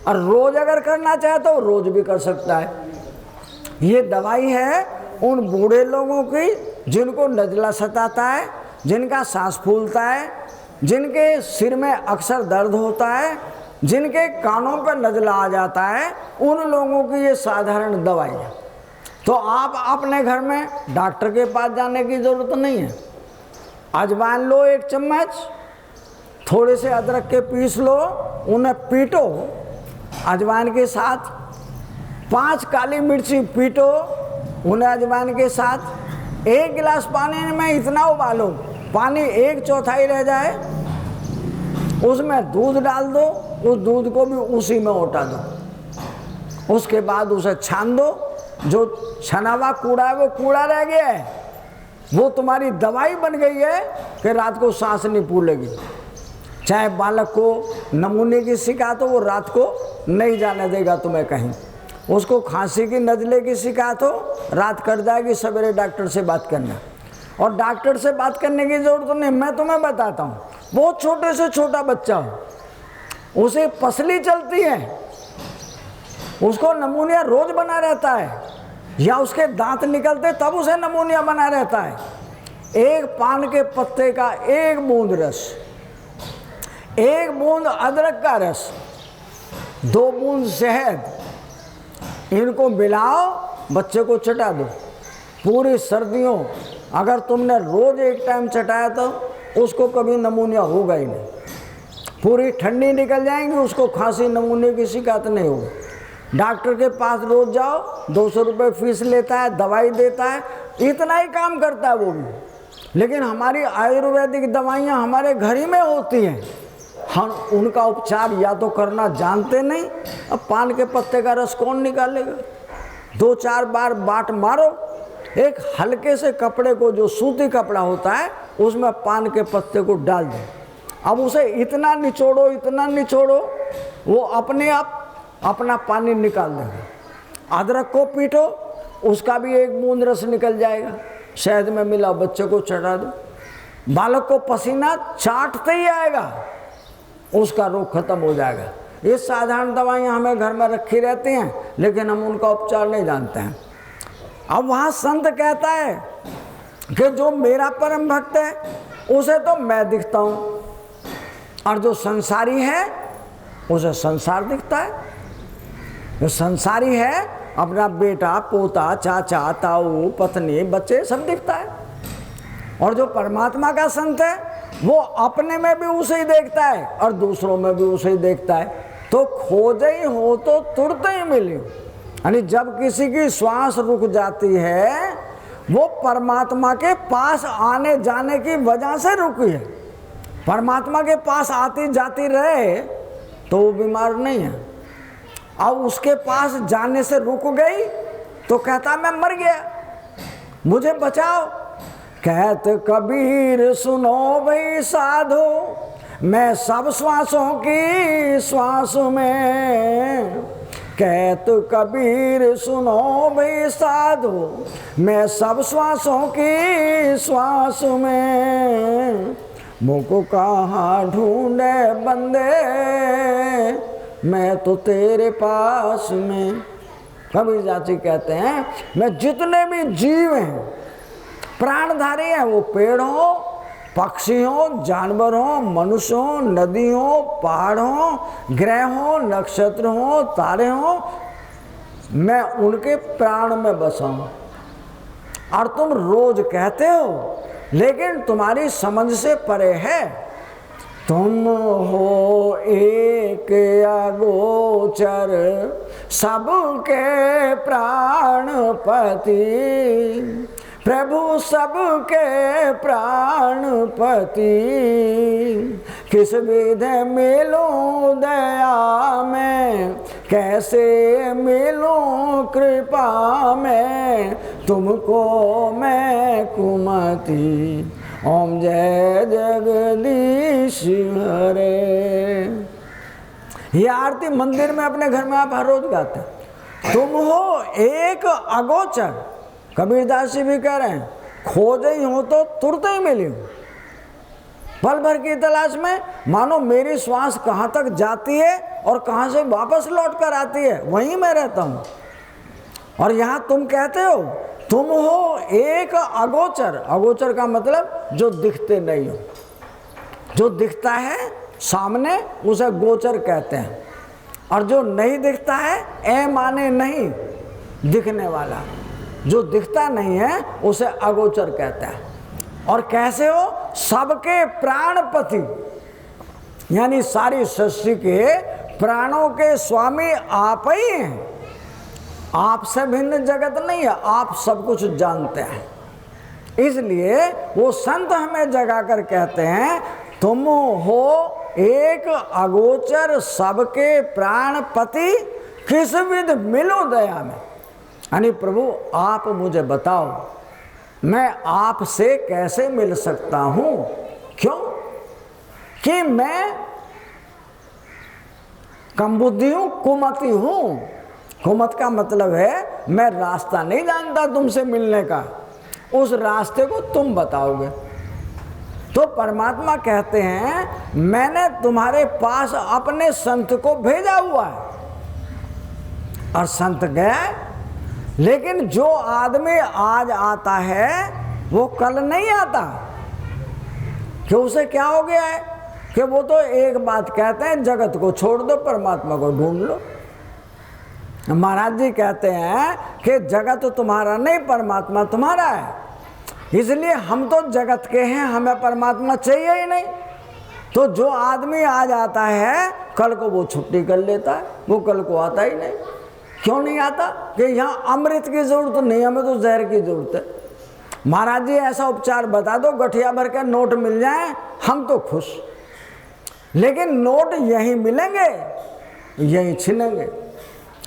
और रोज अगर करना चाहे तो रोज भी कर सकता है। ये दवाई है उन बूढ़े लोगों की जिनको नज़ला सताता है, जिनका सांस फूलता है, जिनके सिर में अक्सर दर्द होता है, जिनके कानों पर नज़ला आ जाता है, उन लोगों की ये साधारण दवाई है। तो आप अपने घर में डॉक्टर के पास जाने की ज़रूरत नहीं है। अजवाइन लो 1 चम्मच, थोड़े से अदरक के पीस लो, उन्हें पीटो अजवाइन के साथ, 5 काली मिर्ची पीटो उन्हें अजवाइन के साथ, 1 गिलास पानी में इतना उबालो, पानी 1/4 रह जाए, उसमें दूध डाल दो, उस दूध को भी उसी में उठा दो। उसके बाद उसे छान दो, जो छना हुआ कूड़ा है वो कूड़ा रह गया है, वो तुम्हारी दवाई बन गई है कि रात को सांस नहीं फूलेगी। चाहे बालक को नमूने की शिकायत हो, वो रात को नहीं जाने देगा तुम्हें कहीं। उसको खांसी की नज़ले की शिकायत हो, रात कट जाएगी, सवेरे डॉक्टर से बात करना। और डॉक्टर से बात करने की ज़रूरत नहीं, मैं तुम्हें बताता हूँ। बहुत छोटे से छोटा बच्चा हो, उसे पसली चलती है, उसको नमूनिया रोज बना रहता है, या उसके दांत निकलते तब उसे नमूनिया बना रहता है। एक पान के पत्ते का एक बूंद रस, एक बूंद अदरक का रस, 2 बूंद शहद, इनको मिलाओ, बच्चे को चटा दो। पूरी सर्दियों अगर तुमने रोज एक टाइम चटाया तो उसको कभी नमूनिया होगा ही नहीं। पूरी ठंडी निकल जाएंगी, उसको खांसी नमूने की शिकायत नहीं होगी। डॉक्टर के पास रोज जाओ, 200 रुपये फीस लेता है, दवाई देता है, इतना ही काम करता है वो भी। लेकिन हमारी आयुर्वेदिक दवाइयाँ हमारे घर ही में होती हैं, हम उनका उपचार या तो करना जानते नहीं। अब पान के पत्ते का रस कौन निकालेगा? 2-4 बार बाट मारो, एक हल्के से कपड़े को, जो सूती कपड़ा होता है, उसमें पान के पत्ते को डाल दो। अब उसे इतना निचोड़ो, इतना निचोड़ो, वो अपने आप अपना पानी निकाल देगा। अदरक को पीटो, उसका भी एक बूंद रस निकल जाएगा, शहद में मिला, बच्चे को चटा दो। बालक को पसीना चाटते ही आएगा, उसका रोग खत्म हो जाएगा। ये साधारण दवाइयाँ हमें घर में रखी रहती हैं, लेकिन हम उनका उपचार नहीं जानते हैं। अब वहाँ संत कहता है कि जो मेरा परम भक्त है उसे तो मैं दिखता हूँ, और जो संसारी है उसे संसार दिखता है। जो संसारी है अपना बेटा, पोता, चाचा, ताऊ, पत्नी, बच्चे सब दिखता है। और जो परमात्मा का संत है वो अपने में भी उसे ही देखता है और दूसरों में भी उसे ही देखता है। तो खोजे ही हो तो तुरंत ही मिली। यानी जब किसी की श्वास रुक जाती है, वो परमात्मा के पास आने जाने की वजह से रुकी है। परमात्मा के पास आती जाती रहे तो वो बीमार नहीं है। अब उसके पास जाने से रुक गई तो कहता मैं मर गया, मुझे बचाओ। कहत कबीर सुनो भाई साधो, मैं सब श्वासों की श्वास में। कहत कबीर सुनो भाई साधो, मैं सब श्वासों की श्वास में। मुझको कहाँ ढूंढे बंदे, मैं तो तेरे पास में। कबीर जाची कहते हैं मैं जितने भी जीव हैं, प्राणधारी हैं, वो पेड़ हो, पक्षी हो, जानवर हो, मनुष्य हो, नदी हो, पहाड़ हो, ग्रह हो, नक्षत्र हो, तारे हो, मैं उनके प्राण में बसा हूं। और तुम रोज कहते हो, लेकिन तुम्हारी समझ से परे है। तुम हो एक अगोचर, सबके प्राणपति। प्रभु सबके प्राणपति, किस विध मिलूं दया में, कैसे मिलूं कृपा में। तुमको मैं कुमति, ओम जय जगदीश हरे। ये आरती मंदिर में अपने घर में आप हर रोज गाते हैं। तुम हो एक अगोचर, कबीरदास जी भी कह रहे हैं, खोजे ही हो तो तुरंत ही मिली हूं। पल भर की तलाश में, मानो मेरी श्वास कहाँ तक जाती है और कहाँ से वापस लौट कर आती है, वहीं मैं रहता हूँ। और यहाँ तुम कहते हो तुम हो एक अगोचर। अगोचर का मतलब जो दिखते नहीं हो। जो दिखता है सामने उसे गोचर कहते हैं, और जो नहीं दिखता है, ए माने नहीं, दिखने वाला, जो दिखता नहीं है उसे अगोचर कहता है। और कैसे हो? सबके प्राणपति, यानी सारी सृष्टि के प्राणों के स्वामी आप ही हैं। आपसे भिन्न जगत नहीं है, आप सब कुछ जानते हैं। इसलिए वो संत हमें जगा कर कहते हैं तुम हो एक अगोचर, सबके प्राणपति, किस विध मिलो दया में। यानी प्रभु आप मुझे बताओ मैं आपसे कैसे मिल सकता हूं? क्यों? कि मैं कम बुद्धि हूं, कुमति हूं। कुमत का मतलब है मैं रास्ता नहीं जानता तुमसे मिलने का, उस रास्ते को तुम बताओगे। तो परमात्मा कहते हैं मैंने तुम्हारे पास अपने संत को भेजा हुआ है, और संत गया, लेकिन जो आदमी आज आता है वो कल नहीं आता। कि उसे क्या हो गया है कि वो तो एक बात कहते हैं, जगत को छोड़ दो, परमात्मा को ढूंढ लो। महाराज जी कहते हैं कि जगत तुम्हारा नहीं, परमात्मा तुम्हारा है। इसलिए हम तो जगत के हैं, हमें परमात्मा चाहिए ही नहीं। तो जो आदमी आज आता है कल को वो छुट्टी कर लेता है, वो कल को आता ही नहीं। क्यों नहीं आता? कि यहाँ अमृत की जरूरत नहीं, हमें तो जहर की जरूरत है। महाराज जी ऐसा उपचार बता दो, गठिया भर के नोट मिल जाए, हम तो खुश। लेकिन नोट यहीं मिलेंगे, यहीं छिनेंगे।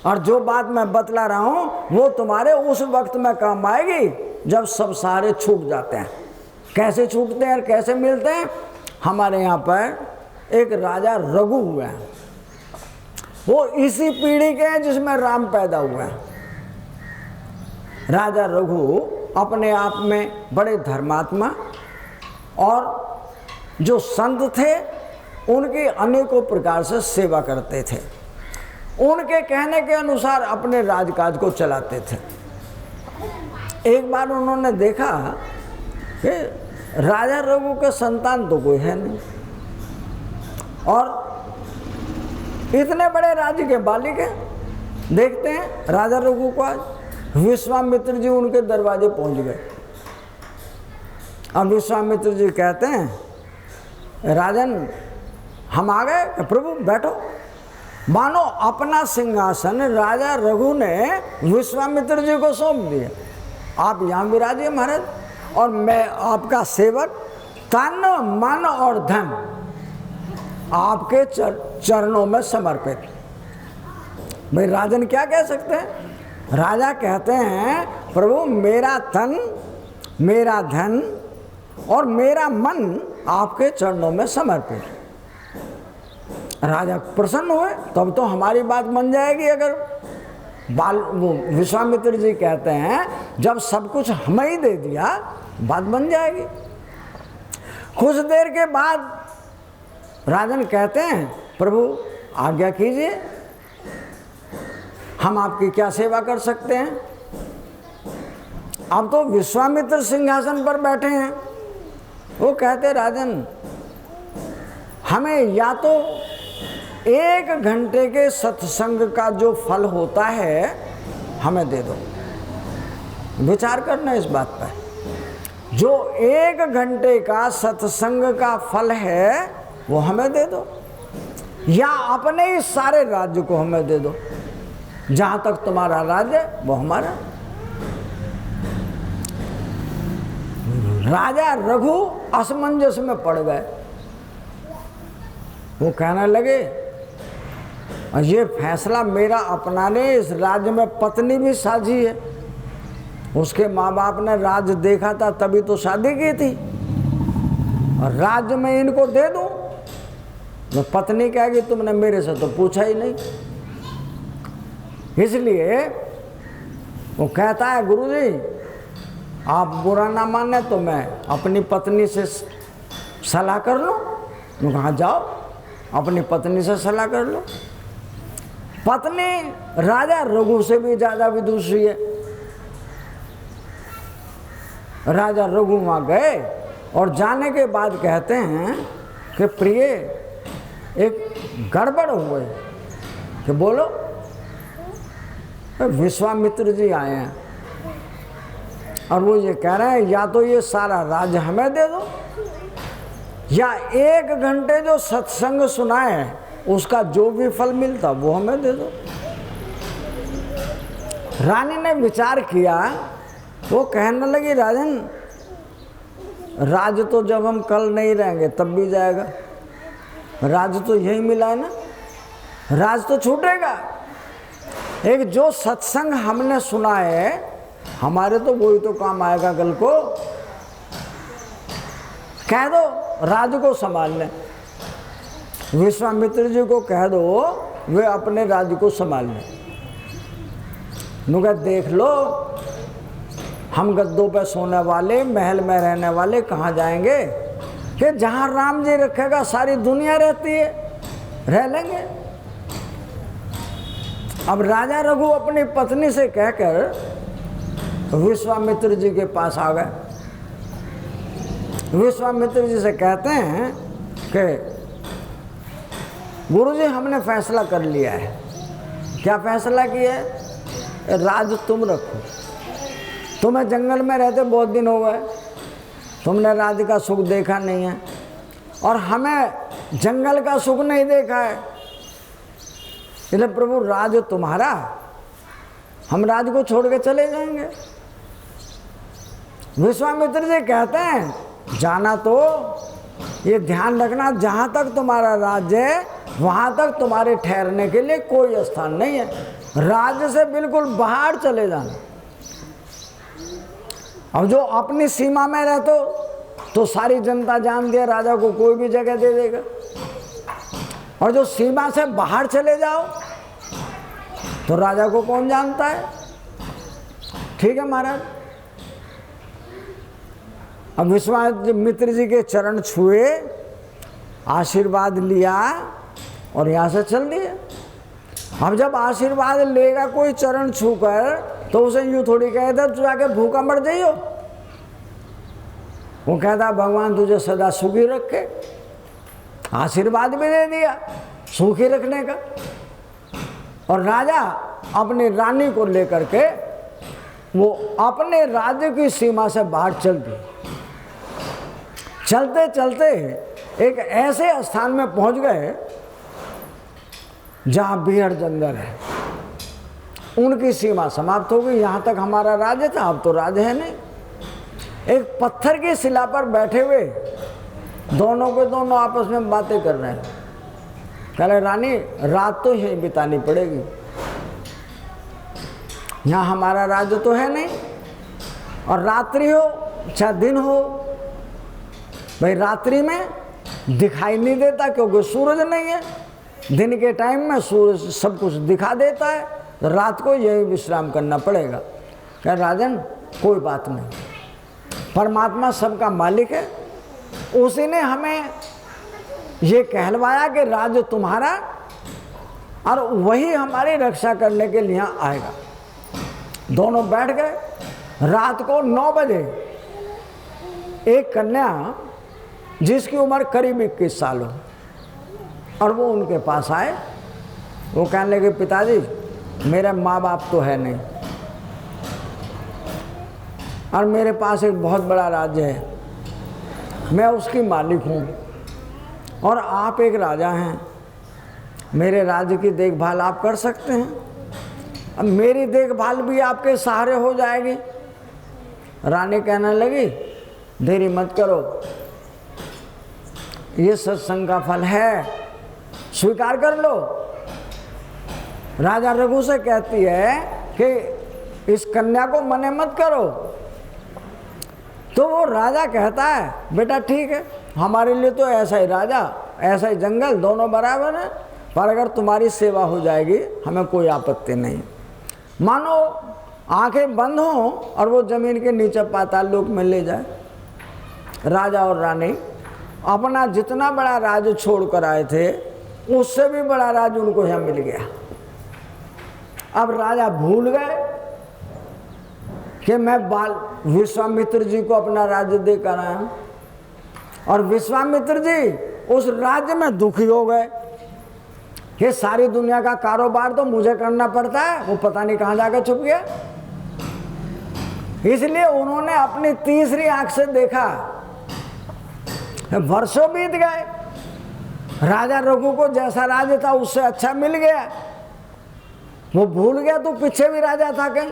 और जो बात मैं बतला रहा हूं वो तुम्हारे उस वक्त में काम आएगी जब सब सारे छूट जाते हैं। कैसे छूटते हैं और कैसे मिलते हैं? हमारे यहाँ पर एक राजा रघु हुआ है, वो इसी पीढ़ी के हैं जिसमें राम पैदा हुआ है। राजा रघु अपने आप में बड़े धर्मात्मा और जो संत थे उनकी अनेकों प्रकार से सेवा करते थे, उनके कहने के अनुसार अपने राजकाज को चलाते थे। एक बार उन्होंने देखा कि राजा रघु के संतान तो कोई है नहीं, और इतने बड़े राज्य के मालिक हैं। देखते हैं राजा रघु को आज विश्वामित्र जी उनके दरवाजे पहुंच गए। अब विश्वामित्र जी कहते हैं राजन हम आ गए। प्रभु बैठो। मानो अपना सिंहासन राजा रघु ने विश्वामित्र जी को सौंप दिया, आप यहाँ विराजिए महाराज, और मैं आपका सेवक तन मन और धन आपके चरणों में समर्पित। भाई राजन क्या कह सकते हैं? राजा कहते हैं प्रभु मेरा तन, मेरा धन और मेरा मन आपके चरणों में समर्पित। राजा प्रसन्न हुए, तब तो हमारी बात बन जाएगी। अगर विश्वामित्र जी कहते हैं जब सब कुछ हमें ही दे दिया, बात बन जाएगी। कुछ देर के बाद राजन कहते हैं प्रभु आज्ञा कीजिए, हम आपकी क्या सेवा कर सकते हैं? अब तो विश्वामित्र सिंहासन पर बैठे हैं। वो कहते राजन हमें या तो 1 घंटे के सत्संग का जो फल होता है हमें दे दो। विचार करना इस बात पर। जो 1 घंटे का सत्संग का फल है वो हमें दे दो, या अपने ही सारे राज्य को हमें दे दो। जहां तक तुम्हारा राज्य वो हमारा। राजा रघु असमंजस में पड़ गए। वो कहने लगे ये फैसला मेरा अपनाने, इस राज्य में पत्नी भी साझी है। उसके माँ बाप ने राज्य देखा था तभी तो शादी की थी, और राज्य में इनको दे दूं तो पत्नी कहेगी तुमने मेरे से तो पूछा ही नहीं। इसलिए वो कहता है गुरुजी आप बुरा ना माने तो मैं अपनी पत्नी से सलाह कर लूं। मैं कहा जाओ अपनी पत्नी से सलाह कर लो। पत्नी राजा रघु से भी ज्यादा विदुषी है। राजा रघु वहां गए और जाने के बाद कहते हैं कि प्रिय एक गड़बड़ हो गई। कि बोलो? विश्वामित्र जी आए हैं और वो ये कह रहे हैं या तो ये सारा राज्य हमें दे दो, या 1 घंटे जो सत्संग सुनाए उसका जो भी फल मिलता वो हमें दे दो। रानी ने विचार किया। वो कहने लगी राजन राज्य तो जब हम कल नहीं रहेंगे तब भी जाएगा। राज्य तो यही मिला है ना, राज तो छूटेगा। एक जो सत्संग हमने सुना है हमारे तो वही तो काम आएगा कल को। कह दो राज्य को संभाल लें, विश्वामित्र जी को कह दो वे अपने राज्य को संभाल लें। नुका देख लो, हम गद्दों पे सोने वाले, महल में रहने वाले कहाँ जाएंगे कि जहाँ राम जी रखेगा सारी दुनिया रहती है, रह लेंगे। अब राजा रघु अपनी पत्नी से कहकर विश्वामित्र जी के पास आ गए। विश्वामित्र जी से कहते हैं कि गुरुजी हमने फैसला कर लिया है। क्या फैसला किया है? राज तुम रखो। तुम्हें जंगल में रहते बहुत दिन हो गए, तुमने राज्य का सुख देखा नहीं है और हमें जंगल का सुख नहीं देखा है, इसलिए प्रभु राज तुम्हारा, हम राज को छोड़ के चले जाएंगे। विश्वामित्र जी कहते हैं जाना तो ये ध्यान रखना, जहाँ तक तुम्हारा राज्य है वहाँ तक तुम्हारे ठहरने के लिए कोई स्थान नहीं है, राज्य से बिल्कुल बाहर चले जाना। अब जो अपनी सीमा में रहते तो सारी जनता जानती है राजा को कोई भी जगह दे देगा, और जो सीमा से बाहर चले जाओ तो राजा को कौन जानता है। ठीक है महाराज। अब विश्वामित्र जी के चरण छुए, आशीर्वाद लिया और यहाँ से चल दिए। अब जब आशीर्वाद लेगा कोई चरण छूकर तो उसे यूँ थोड़ी कहता तू जाके भूखा मर जाइयो। वो कहता भगवान तुझे सदा सुखी रखे, आशीर्वाद भी दे दिया सुखी रखने का। और राजा अपनी रानी को लेकर के वो अपने राज्य की सीमा से बाहर चल दिए। चलते चलते एक ऐसे स्थान में पहुंच गए जहां बिहड़ जंगल है। उनकी सीमा समाप्त हो गई, यहाँ तक हमारा राज्य था, अब तो राज्य है नहीं। एक पत्थर की शिला पर बैठे हुए दोनों के दोनों आपस में बातें कर रहे हैं। कह रहे रानी रात तो यहीं बितानी पड़ेगी, यहाँ हमारा राज्य तो है नहीं, और रात्रि हो चाहे दिन हो, भाई रात्रि में दिखाई नहीं देता क्योंकि सूरज नहीं है, दिन के टाइम में सूरज सब कुछ दिखा देता है, तो रात को यही विश्राम करना पड़ेगा। कह राजन कोई बात नहीं, परमात्मा सबका मालिक है, उसी ने हमें ये कहलवाया कि राज्य तुम्हारा और वही हमारी रक्षा करने के लिए आएगा। दोनों बैठ गए। रात को 9 बजे एक कन्या जिसकी उम्र करीब 21 साल हो, और वो उनके पास आए। वो कहने लगे पिताजी मेरे माँ बाप तो है नहीं, और मेरे पास एक बहुत बड़ा राज्य है, मैं उसकी मालिक हूँ, और आप एक राजा हैं, मेरे राज्य की देखभाल आप कर सकते हैं, अब मेरी देखभाल भी आपके सहारे हो जाएगी। रानी कहने लगी देरी मत करो, ये सत्संग का फल है, स्वीकार कर लो। राजा रघु से कहती है कि इस कन्या को मने मत करो। तो वो राजा कहता है बेटा ठीक है, हमारे लिए तो ऐसा ही राजा ऐसा ही जंगल दोनों बराबर है, पर अगर तुम्हारी सेवा हो जाएगी हमें कोई आपत्ति नहीं। मानो आंखें बंद हों और वो जमीन के नीचे पाताल लोक में ले जाए। राजा और रानी अपना जितना बड़ा राज छोड़ कर आए थे उससे भी बड़ा राज उनको यहाँ मिल गया। अब राजा भूल गए कि मैं विश्वामित्र जी को अपना राज्य देकर आया हूं, और विश्वामित्र जी उस राज्य में दुखी हो गए कि सारी दुनिया का कारोबार तो मुझे करना पड़ता है, वो पता नहीं कहां जाकर छुप गया। इसलिए उन्होंने अपनी तीसरी आंख से देखा। वर्षों बीत गए, राजा रघु को जैसा राज्य था उससे अच्छा मिल गया, वो भूल गया तो पीछे भी राजा था कहीं।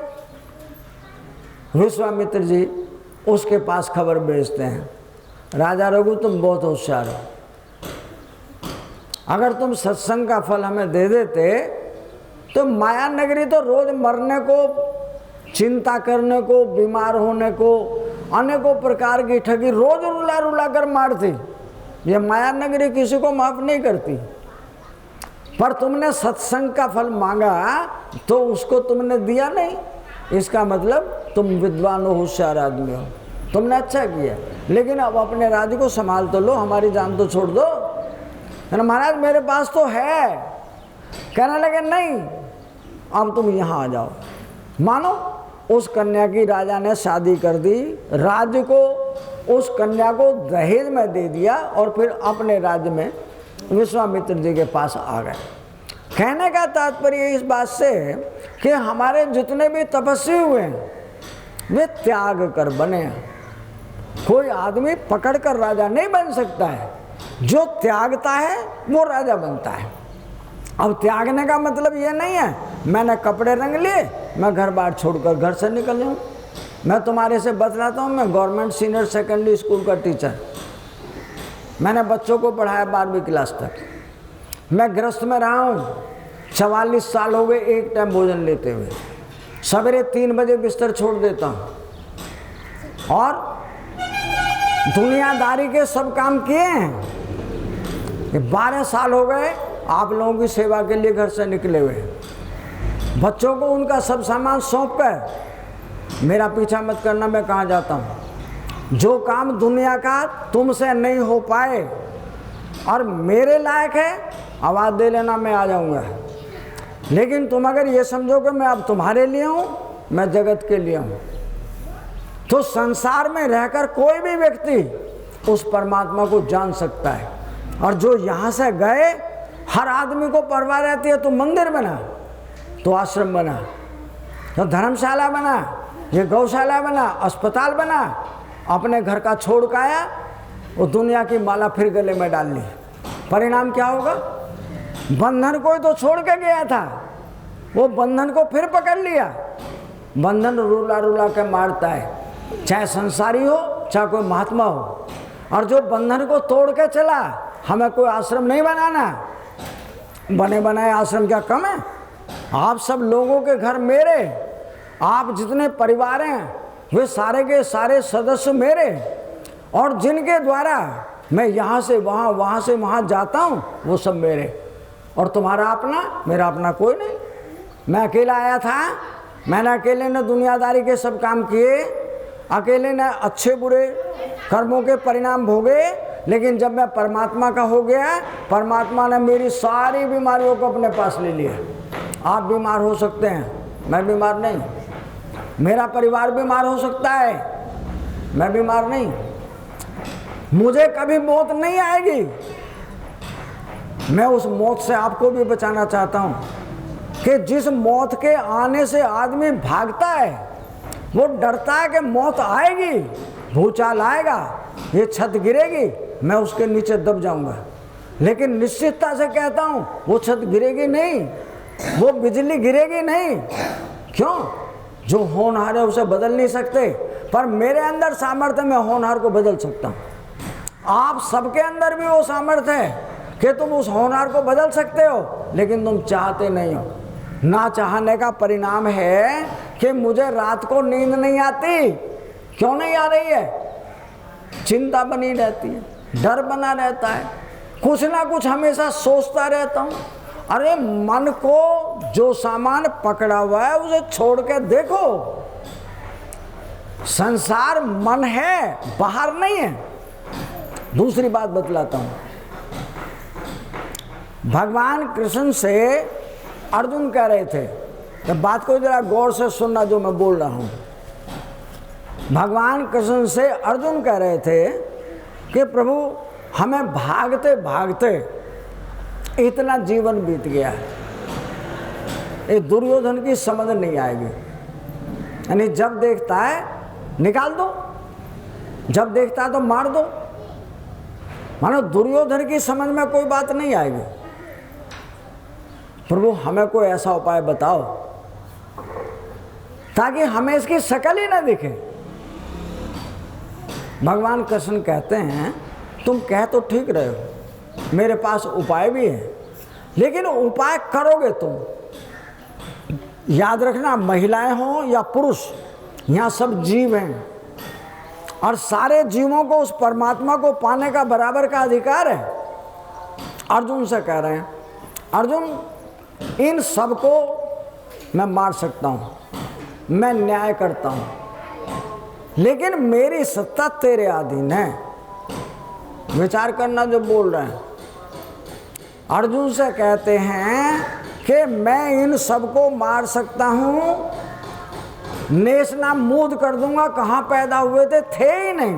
विश्वामित्र जी उसके पास खबर भेजते हैं राजा रघु तुम बहुत होशियार हो, अगर तुम सत्संग का फल हमें दे देते तो माया नगरी तो रोज मरने को चिंता करने को, बीमार होने को, अनेकों प्रकार की ठगी रोज रुला रुला कर मारती। ये माया नगरी किसी को माफ नहीं करती। पर तुमने सत्संग का फल मांगा तो उसको तुमने दिया नहीं, इसका मतलब तुम विद्वान हो, होशियार आदमी हो, तुमने अच्छा किया। लेकिन अब अपने राज्य को संभाल तो लो, हमारी जान तो छोड़ दो। महाराज मेरे पास तो है। कहने लगे नहीं, अब तुम यहाँ आ जाओ। मानो उस कन्या की राजा ने शादी कर दी, राज्य को उस कन्या को दहेज में दे दिया और फिर अपने राज्य में विश्वामित्र जी के पास आ गए। कहने का तात्पर्य इस बात से कि हमारे जितने भी तपस्वी हुए हैं वे त्याग कर बने। कोई आदमी पकड़ कर राजा नहीं बन सकता है, जो त्यागता है वो राजा बनता है। अब त्यागने का मतलब ये नहीं है मैंने कपड़े रंग लिए, मैं घर बार छोड़कर घर से निकल जाऊँ। मैं तुम्हारे से बतलाता हूँ, मैं गवर्नमेंट सीनियर सेकेंडरी स्कूल का टीचर, मैंने बच्चों को पढ़ाया 12वीं क्लास तक। मैं गृहस्थ में रहा हूँ, 44 साल हो गए एक टाइम भोजन लेते हुए। सवेरे 3 बजे बिस्तर छोड़ देता हूँ और दुनियादारी के सब काम किए हैं। 12 साल हो गए आप लोगों की सेवा के लिए घर से निकले हुए। बच्चों को उनका सब सामान सौंप कर मेरा पीछा मत करना, मैं कहाँ जाता हूँ। जो काम दुनिया का तुमसे नहीं हो पाए और मेरे लायक है, आवाज़ दे लेना, मैं आ जाऊँगा। लेकिन तुम अगर ये समझो कि मैं अब तुम्हारे लिए हूँ, मैं जगत के लिए हूँ, तो संसार में रहकर कोई भी व्यक्ति उस परमात्मा को जान सकता है। और जो यहाँ से गए, हर आदमी को परवाह रहती है, तो मंदिर बना, तो आश्रम बना, तो धर्मशाला बना, ये गौशाला बना, अस्पताल बना, अपने घर का छोड़ के आया, वो दुनिया की माला फिर गले में डाल ली। परिणाम क्या होगा? बंधन को तो छोड़ के गया था, वो बंधन को फिर पकड़ लिया। बंधन रुला रुला के मारता है, चाहे संसारी हो चाहे कोई महात्मा हो। और जो बंधन को तोड़ के चला, हमें कोई आश्रम नहीं बनाना, बने बनाए आश्रम क्या कम है? आप सब लोगों के घर मेरे, आप जितने परिवार हैं वे सारे के सारे सदस्य मेरे, और जिनके द्वारा मैं यहाँ से वहाँ, वहाँ से वहाँ जाता हूँ, वो सब मेरे। और तुम्हारा अपना, मेरा अपना कोई नहीं। मैं अकेला आया था, मैंने अकेले ने दुनियादारी के सब काम किए, अकेले ने अच्छे बुरे कर्मों के परिणाम भोगे। लेकिन जब मैं परमात्मा का हो गया, परमात्मा ने मेरी सारी बीमारियों को अपने पास ले लिया। आप बीमार हो सकते हैं, मैं बीमार नहीं। मेरा परिवार बीमार हो सकता है, मैं बीमार नहीं। मुझे कभी मौत नहीं आएगी। मैं उस मौत से आपको भी बचाना चाहता हूँ कि जिस मौत के आने से आदमी भागता है, वो डरता है कि मौत आएगी, भूचाल आएगा, ये छत गिरेगी, मैं उसके नीचे दब जाऊंगा। लेकिन निश्चितता से कहता हूँ वो छत गिरेगी नहीं, वो बिजली गिरेगी नहीं। क्यों? जो होनहार है उसे बदल नहीं सकते, पर मेरे अंदर सामर्थ्य, मैं होनहार को बदल सकता हूँ। आप सबके अंदर भी वो सामर्थ्य है कि तुम उस होनहार को बदल सकते हो, लेकिन तुम चाहते नहीं हो। ना चाहने का परिणाम है कि मुझे रात को नींद नहीं आती। क्यों नहीं आ रही है? चिंता बनी रहती है, डर बना रहता है, कुछ ना कुछ हमेशा सोचता रहता हूँ। अरे मन को जो सामान पकड़ा हुआ है उसे छोड़ के देखो। संसार मन है, बाहर नहीं है। दूसरी बात बतलाता हूँ। भगवान कृष्ण से अर्जुन कह रहे थे, तो बात को जरा गौर से सुनना जो मैं बोल रहा हूँ। भगवान कृष्ण से अर्जुन कह रहे थे कि प्रभु हमें भागते भागते इतना जीवन बीत गया है, ये दुर्योधन की समझ नहीं आएगी। यानी जब देखता है निकाल दो, जब देखता है तो मार दो। मानो दुर्योधन की समझ में कोई बात नहीं आएगी। प्रभु हमें कोई ऐसा उपाय बताओ ताकि हमें इसकी शक्ल ही ना दिखे। भगवान कृष्ण कहते हैं तुम कह तो ठीक रहे हो, मेरे पास उपाय भी है, लेकिन उपाय करोगे तुम, याद रखना, महिलाएं हों या पुरुष, यहाँ सब जीव हैं और सारे जीवों को उस परमात्मा को पाने का बराबर का अधिकार है। अर्जुन से कह रहे हैं, अर्जुन इन सबको मैं मार सकता हूँ, मैं न्याय करता हूँ, लेकिन मेरी सत्ता तेरे अधीन है। विचार करना जो बोल रहे हैं। अर्जुन से कहते हैं कि मैं इन सबको मार सकता हूँ, नेस नाम मूद कर दूंगा, कहाँ पैदा हुए थे ही नहीं।